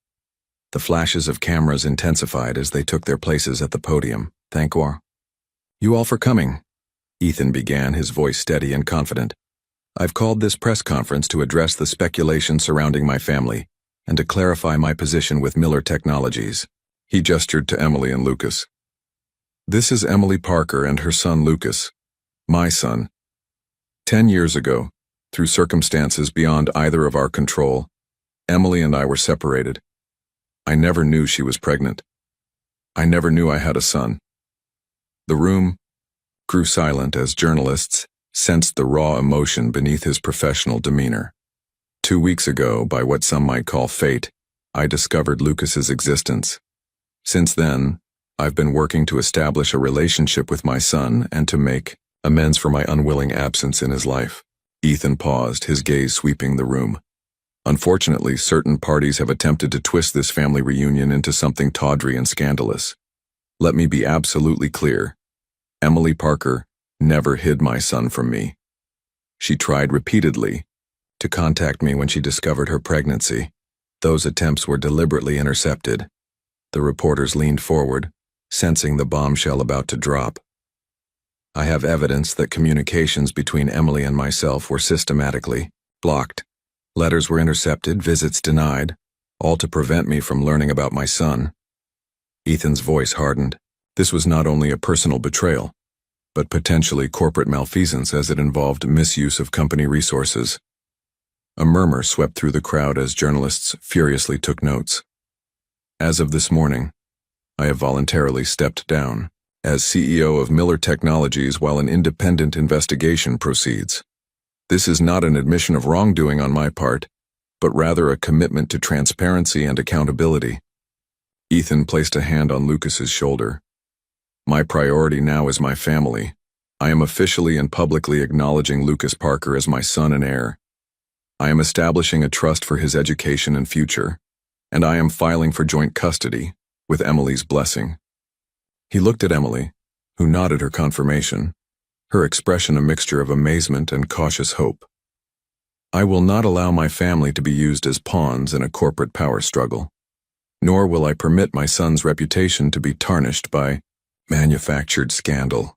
The flashes of cameras intensified as they took their places at the podium. Thank you all for coming, Ethan began, his voice steady and confident. I've called this press conference to address the speculation surrounding my family and to clarify my position with Miller Technologies. He gestured to Emily and Lucas. This is Emily Parker and her son Lucas, my son. 10 years ago, through circumstances beyond either of our control, Emily and I were separated. I never knew she was pregnant. I never knew I had a son. The room grew silent as journalists sensed the raw emotion beneath his professional demeanor. 2 weeks ago, by what some might call fate, I discovered Lucas's existence. Since then, I've been working to establish a relationship with my son and to make amends for my unwilling absence in his life. Ethan paused, his gaze sweeping the room. Unfortunately, certain parties have attempted to twist this family reunion into something tawdry and scandalous. Let me be absolutely clear. Emily Parker never hid my son from me. She tried repeatedly to contact me when she discovered her pregnancy. Those attempts were deliberately intercepted. The reporters leaned forward, sensing the bombshell about to drop. I have evidence that communications between Emily and myself were systematically blocked. Letters were intercepted, visits denied, all to prevent me from learning about my son. Ethan's voice hardened. This was not only a personal betrayal, but potentially corporate malfeasance as it involved misuse of company resources. A murmur swept through the crowd as journalists furiously took notes. As of this morning, I have voluntarily stepped down as CEO of Miller Technologies while an independent investigation proceeds. This is not an admission of wrongdoing on my part, but rather a commitment to transparency and accountability. Ethan placed a hand on Lucas's shoulder. My priority now is my family. I am officially and publicly acknowledging Lucas Parker as my son and heir. I am establishing a trust for his education and future, and I am filing for joint custody, with Emily's blessing." He looked at Emily, who nodded her confirmation, her expression a mixture of amazement and cautious hope. "I will not allow my family to be used as pawns in a corporate power struggle, nor will I permit my son's reputation to be tarnished by manufactured scandal."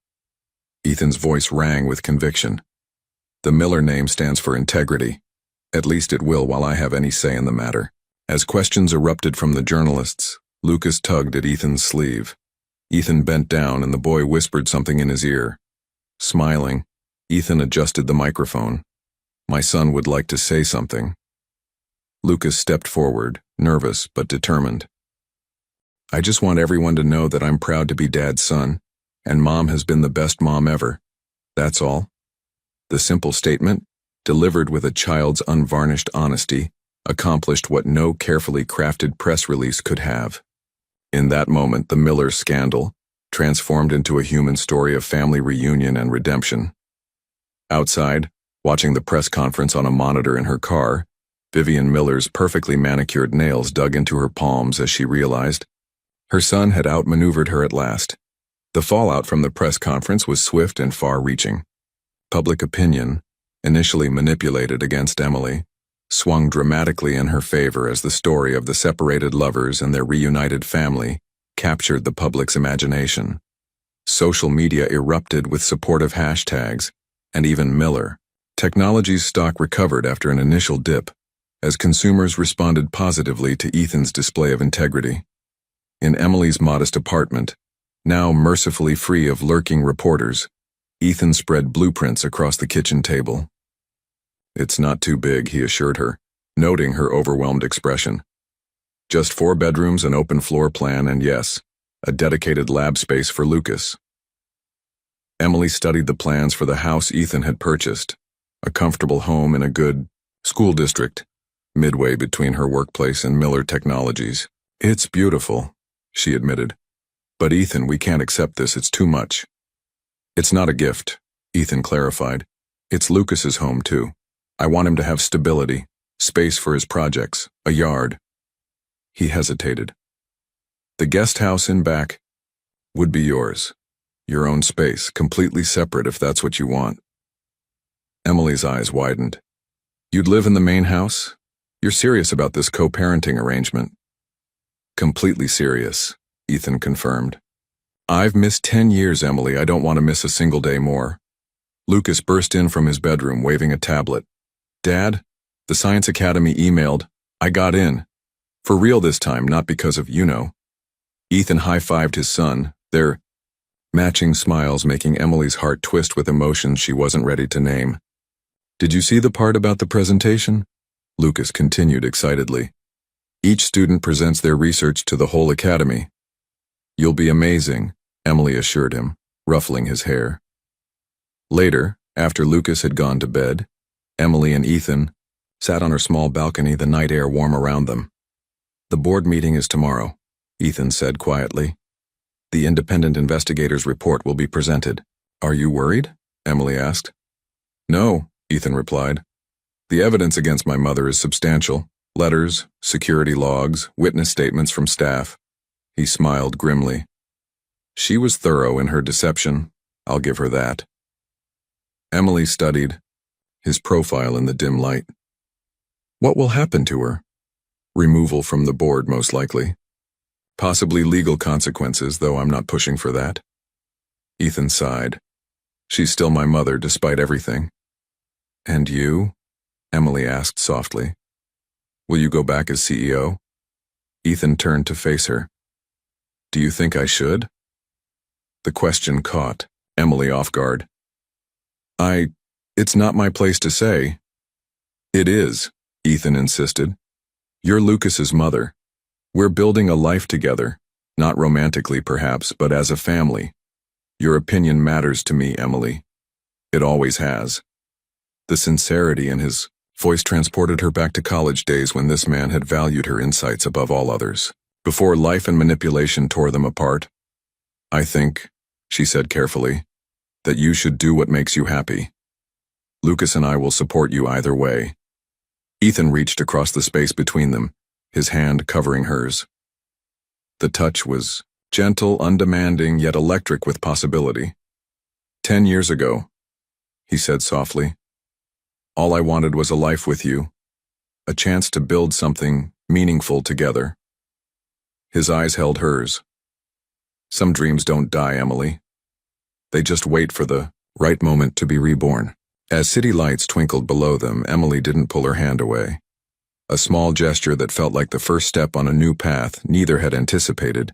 Ethan's voice rang with conviction. "The Miller name stands for integrity. At least it will while I have any say in the matter." As questions erupted from the journalists, Lucas tugged at Ethan's sleeve. Ethan bent down and the boy whispered something in his ear. Smiling, Ethan adjusted the microphone. "My son would like to say something." Lucas stepped forward, nervous but determined. "I just want everyone to know that I'm proud to be Dad's son, and Mom has been the best mom ever. That's all." The simple statement, delivered with a child's unvarnished honesty, accomplished what no carefully crafted press release could have. In that moment, the Miller scandal transformed into a human story of family reunion and redemption. Outside, watching the press conference on a monitor in her car, Vivian Miller's perfectly manicured nails dug into her palms as she realized her son had outmaneuvered her at last. The fallout from the press conference was swift and far-reaching. Public opinion, initially manipulated against Emily, swung dramatically in her favor as the story of the separated lovers and their reunited family captured the public's imagination. Social media erupted with supportive hashtags, and even Miller Technology's stock recovered after an initial dip, as consumers responded positively to Ethan's display of integrity. In Emily's modest apartment, now mercifully free of lurking reporters, Ethan spread blueprints across the kitchen table. "It's not too big," he assured her, noting her overwhelmed expression. "Just 4 bedrooms, an open floor plan, and yes, a dedicated lab space for Lucas." Emily studied the plans for the house Ethan had purchased, a comfortable home in a good school district, midway between her workplace and Miller Technologies. "It's beautiful," she admitted. "But Ethan, we can't accept this, it's too much." "It's not a gift," Ethan clarified. "It's Lucas's home too. I want him to have stability, space for his projects, a yard." He hesitated. "The guest house in back would be yours. Your own space, completely separate if that's what you want." Emily's eyes widened. "You'd live in the main house? You're serious about this co-parenting arrangement?" "Completely serious," Ethan confirmed. "I've missed 10 years, Emily. I don't want to miss a single day more." Lucas burst in from his bedroom, waving a tablet. "Dad, the Science Academy emailed. I got in. For real this time, not because of you know." Ethan high-fived his son, their matching smiles making Emily's heart twist with emotions she wasn't ready to name. "Did you see the part about the presentation?" Lucas continued excitedly. "Each student presents their research to the whole academy." "You'll be amazing," Emily assured him, ruffling his hair. Later, after Lucas had gone to bed, Emily and Ethan sat on her small balcony, the night air warm around them. "The board meeting is tomorrow," Ethan said quietly. "The independent investigator's report will be presented." "Are you worried?" Emily asked. "No," Ethan replied. "The evidence against my mother is substantial. Letters, security logs, witness statements from staff." He smiled grimly. "She was thorough in her deception. I'll give her that." Emily studied his profile in the dim light. "What will happen to her?" "Removal from the board, most likely. Possibly legal consequences, though I'm not pushing for that." Ethan sighed. "She's still my mother, despite everything." "And you?" Emily asked softly. "Will you go back as CEO?" Ethan turned to face her. "Do you think I should?" The question caught Emily off guard. It's not my place to say." "It is," Ethan insisted. "You're Lucas's mother. We're building a life together, not romantically perhaps, but as a family. Your opinion matters to me, Emily. It always has." The sincerity in his voice transported her back to college days when this man had valued her insights above all others, before life and manipulation tore them apart. "I think," she said carefully, "that you should do what makes you happy. Lucas and I will support you either way." Ethan reached across the space between them, his hand covering hers. The touch was gentle, undemanding, yet electric with possibility. 10 years ago, he said softly, all I wanted was a life with you, a chance to build something meaningful together. His eyes held hers. Some dreams don't die, Emily. They just wait for the right moment to be reborn. As city lights twinkled below them, Emily didn't pull her hand away. A small gesture that felt like the first step on a new path neither had anticipated,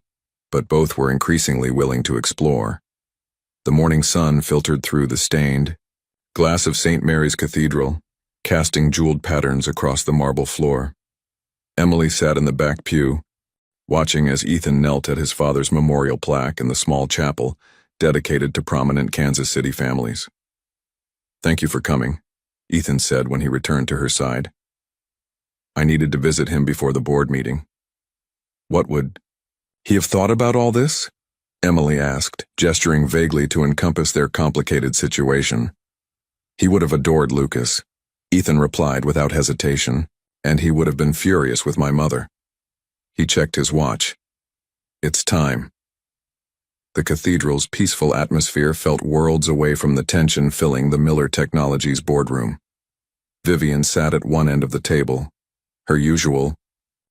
but both were increasingly willing to explore. The morning sun filtered through the stained glass of St. Mary's Cathedral, casting jeweled patterns across the marble floor. Emily sat in the back pew, watching as Ethan knelt at his father's memorial plaque in the small chapel dedicated to prominent Kansas City families. Thank you for coming, Ethan said when he returned to her side. I needed to visit him before the board meeting. What would he have thought about all this? Emily asked, gesturing vaguely to encompass their complicated situation. He would have adored Lucas, Ethan replied without hesitation, and he would have been furious with my mother. He checked his watch. It's time. The cathedral's peaceful atmosphere felt worlds away from the tension filling the Miller Technologies boardroom. Vivian sat at one end of the table, her usual,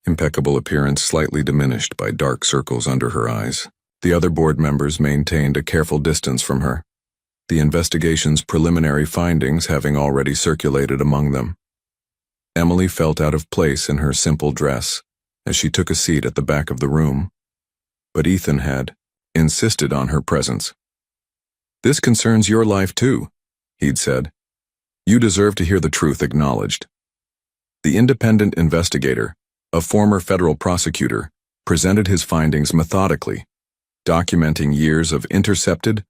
impeccable appearance slightly diminished by dark circles under her eyes. The other board members maintained a careful distance from her, the investigation's preliminary findings having already circulated among them. Emily felt out of place in her simple dress as she took a seat at the back of the room, but Ethan had insisted on her presence. This concerns your life too, he'd said. You deserve to hear the truth acknowledged. The independent investigator, a former federal prosecutor, presented his findings methodically, documenting years of intercepted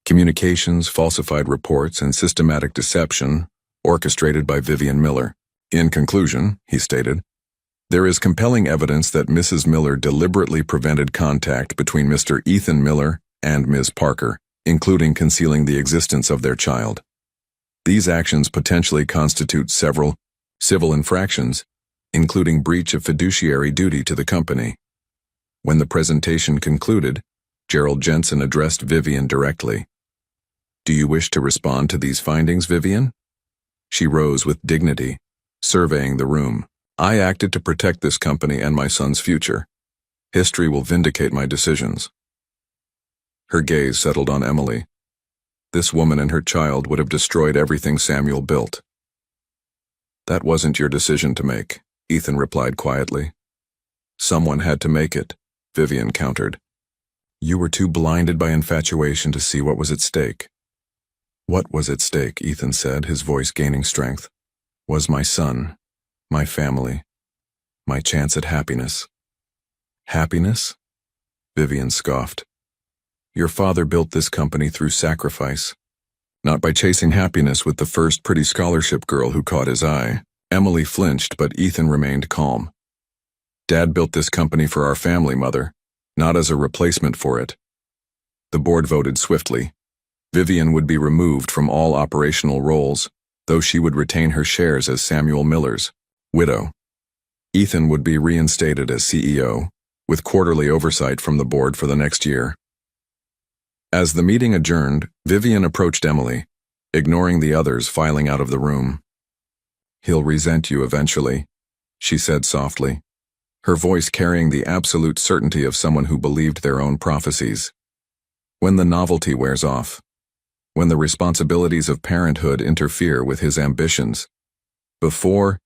communications, falsified reports, and systematic deception orchestrated by Vivian Miller. In conclusion, he stated, there is compelling evidence that Mrs. Miller deliberately prevented contact between Mr. Ethan Miller and Ms. Parker, including concealing the existence of their child. These actions potentially constitute several civil infractions, including breach of fiduciary duty to the company. When the presentation concluded, Gerald Jensen addressed Vivian directly. Do you wish to respond to these findings, Vivian? She rose with dignity, surveying the room. I acted to protect this company and my son's future. History will vindicate my decisions. Her gaze settled on Emily. This woman and her child would have destroyed everything Samuel built. That wasn't your decision to make, Ethan replied quietly. Someone had to make it, Vivian countered. You were too blinded by infatuation to see what was at stake. What was at stake, Ethan said, his voice gaining strength, was my son, my family, my chance at happiness. Happiness? Vivian scoffed. Your father built this company through sacrifice, not by chasing happiness with the first pretty scholarship girl who caught his eye. Emily flinched, but Ethan remained calm. Dad built this company for our family, Mother, not as a replacement for it. The board voted swiftly. Vivian would be removed from all operational roles, though she would retain her shares as Samuel Miller's widow. Ethan would be reinstated as CEO, with quarterly oversight from the board for the next year. As the meeting adjourned, Vivian approached Emily, ignoring the others filing out of the room. He'll resent you eventually, she said softly, her voice carrying the absolute certainty of someone who believed their own prophecies. When the novelty wears off, when the responsibilities of parenthood interfere with his ambitions. Before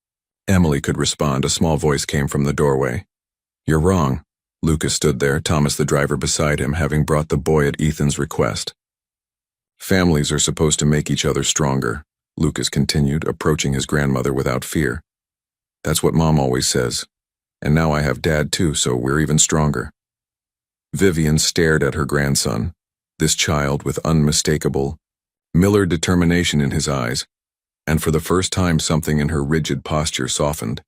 Emily could respond, a small voice came from the doorway. You're wrong. Lucas stood there, Thomas the driver beside him, having brought the boy at Ethan's request. Families are supposed to make each other stronger, Lucas continued, approaching his grandmother without fear. That's what Mom always says. And now I have Dad too, so we're even stronger. Vivian stared at her grandson, this child with unmistakable Miller determination in his eyes, and for the first time something in her rigid posture softened.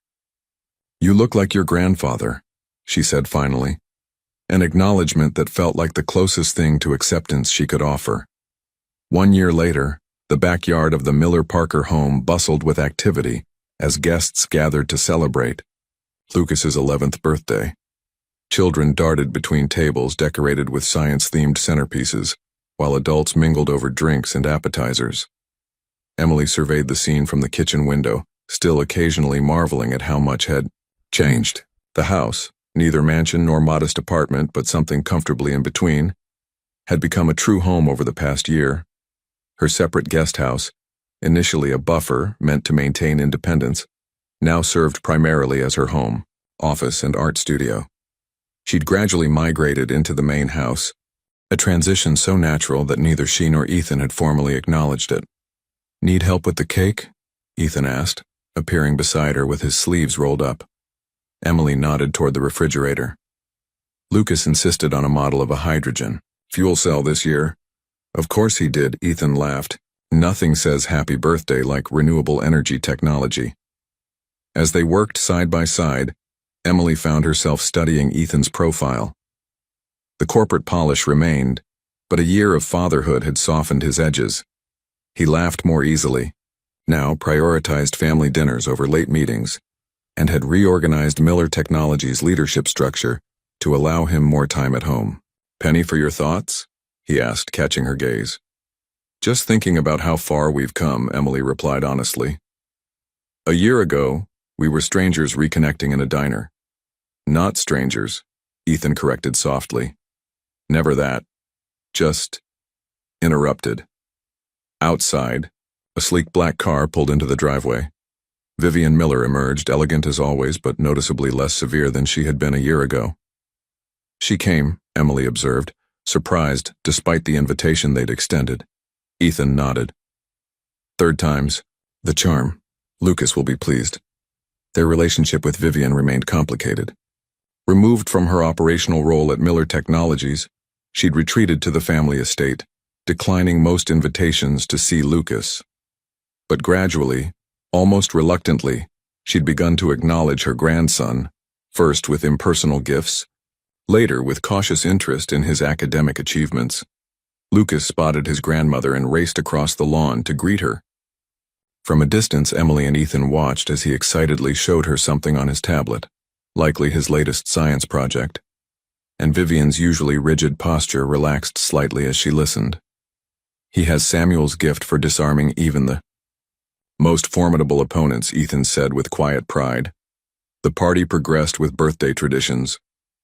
You look like your grandfather, she said finally, an acknowledgement that felt like the closest thing to acceptance she could offer. 1 year later, the backyard of the Miller-Parker home bustled with activity as guests gathered to celebrate Lucas's 11th birthday. Children darted between tables decorated with science-themed centerpieces, while adults mingled over drinks and appetizers. Emily surveyed the scene from the kitchen window, still occasionally marveling at how much had changed. The house, neither mansion nor modest apartment but something comfortably in between, had become a true home over the past year. Her separate guest house, initially a buffer meant to maintain independence, now served primarily as her home, office, and art studio. She'd gradually migrated into the main house, a transition so natural that neither she nor Ethan had formally acknowledged it. "Need help with the cake?" Ethan asked, appearing beside her with his sleeves rolled up. Emily nodded toward the refrigerator. Lucas insisted on a model of a hydrogen fuel cell this year. "Of course he did," Ethan laughed. "Nothing says happy birthday like renewable energy technology." As they worked side by side, Emily found herself studying Ethan's profile. The corporate polish remained, but a year of fatherhood had softened his edges. He laughed more easily, now prioritized family dinners over late meetings, and had reorganized Miller Technologies' leadership structure to allow him more time at home. "Penny for your thoughts?" he asked, catching her gaze. "Just thinking about how far we've come," Emily replied honestly. "A year ago, we were strangers reconnecting in a diner." "Not strangers," Ethan corrected softly. "Never that. Just interrupted." Outside, a sleek black car pulled into the driveway. Vivian Miller emerged, elegant as always, but noticeably less severe than she had been a year ago. "She came," Emily observed, surprised despite the invitation they'd extended. Ethan nodded. "Third time's the charm. Lucas will be pleased." Their relationship with Vivian remained complicated. Removed from her operational role at Miller Technologies, she'd retreated to the family estate, declining most invitations to see Lucas. But gradually, almost reluctantly, she'd begun to acknowledge her grandson, first with impersonal gifts, later with cautious interest in his academic achievements. Lucas spotted his grandmother and raced across the lawn to greet her. From a distance, Emily and Ethan watched as he excitedly showed her something on his tablet, likely his latest science project, and Vivian's usually rigid posture relaxed slightly as she listened. "He has Samuel's gift for disarming even the most formidable opponents," Ethan said with quiet pride. The party progressed with birthday traditions,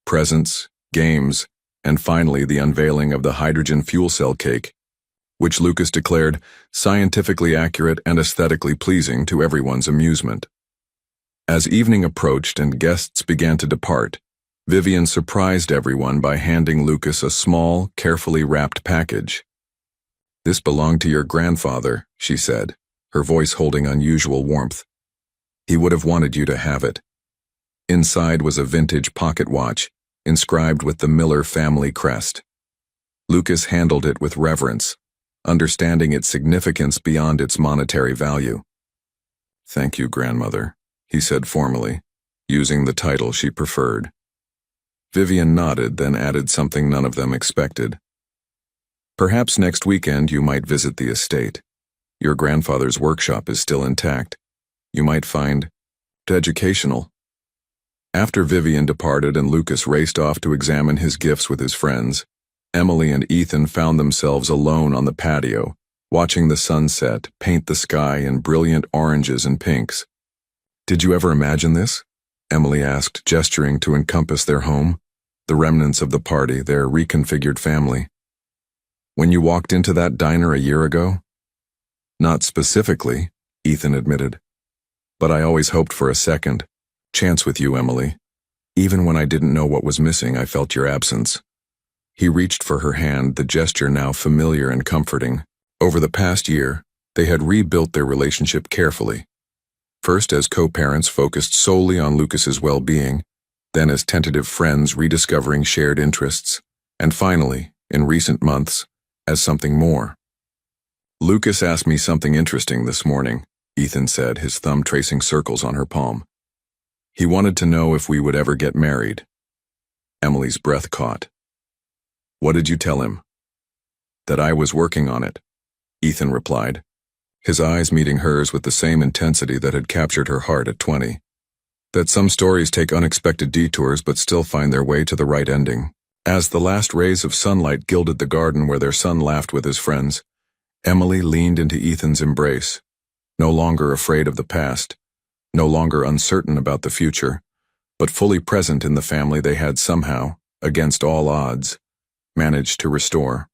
presents, games, and finally the unveiling of the hydrogen fuel cell cake, which Lucas declared scientifically accurate and aesthetically pleasing to everyone's amusement. As evening approached and guests began to depart, Vivian surprised everyone by handing Lucas a small, carefully wrapped package. "This belonged to your grandfather," she said, her voice holding unusual warmth. "He would have wanted you to have it." Inside was a vintage pocket watch, inscribed with the Miller family crest. Lucas handled it with reverence, understanding its significance beyond its monetary value. "Thank you, grandmother," he said formally, using the title she preferred. Vivian nodded, then added something none of them expected. "Perhaps next weekend you might visit the estate. Your grandfather's workshop is still intact. You might find it educational." After Vivian departed and Lucas raced off to examine his gifts with his friends, Emily and Ethan found themselves alone on the patio, watching the sunset paint the sky in brilliant oranges and pinks. "Did you ever imagine this?" Emily asked, gesturing to encompass their home, the remnants of the party, their reconfigured family. "When you walked into that diner a year ago?" "Not specifically," Ethan admitted. "But I always hoped for a second chance with you, Emily. Even when I didn't know what was missing, I felt your absence." He reached for her hand, the gesture now familiar and comforting. Over the past year, they had rebuilt their relationship carefully. First as co-parents focused solely on Lucas's well-being, then as tentative friends rediscovering shared interests, and finally, in recent months, as something more. "Lucas asked me something interesting this morning," Ethan said, his thumb tracing circles on her palm. "He wanted to know if we would ever get married." Emily's breath caught. "What did you tell him?" "That I was working on it," Ethan replied. his eyes meeting hers with the same intensity that had captured her heart at 20. That some stories take unexpected detours but still find their way to the right ending. As the last rays of sunlight gilded the garden where their son laughed with his friends, Emily leaned into Ethan's embrace, no longer afraid of the past, no longer uncertain about the future, but fully present in the family they had somehow, against all odds, managed to restore.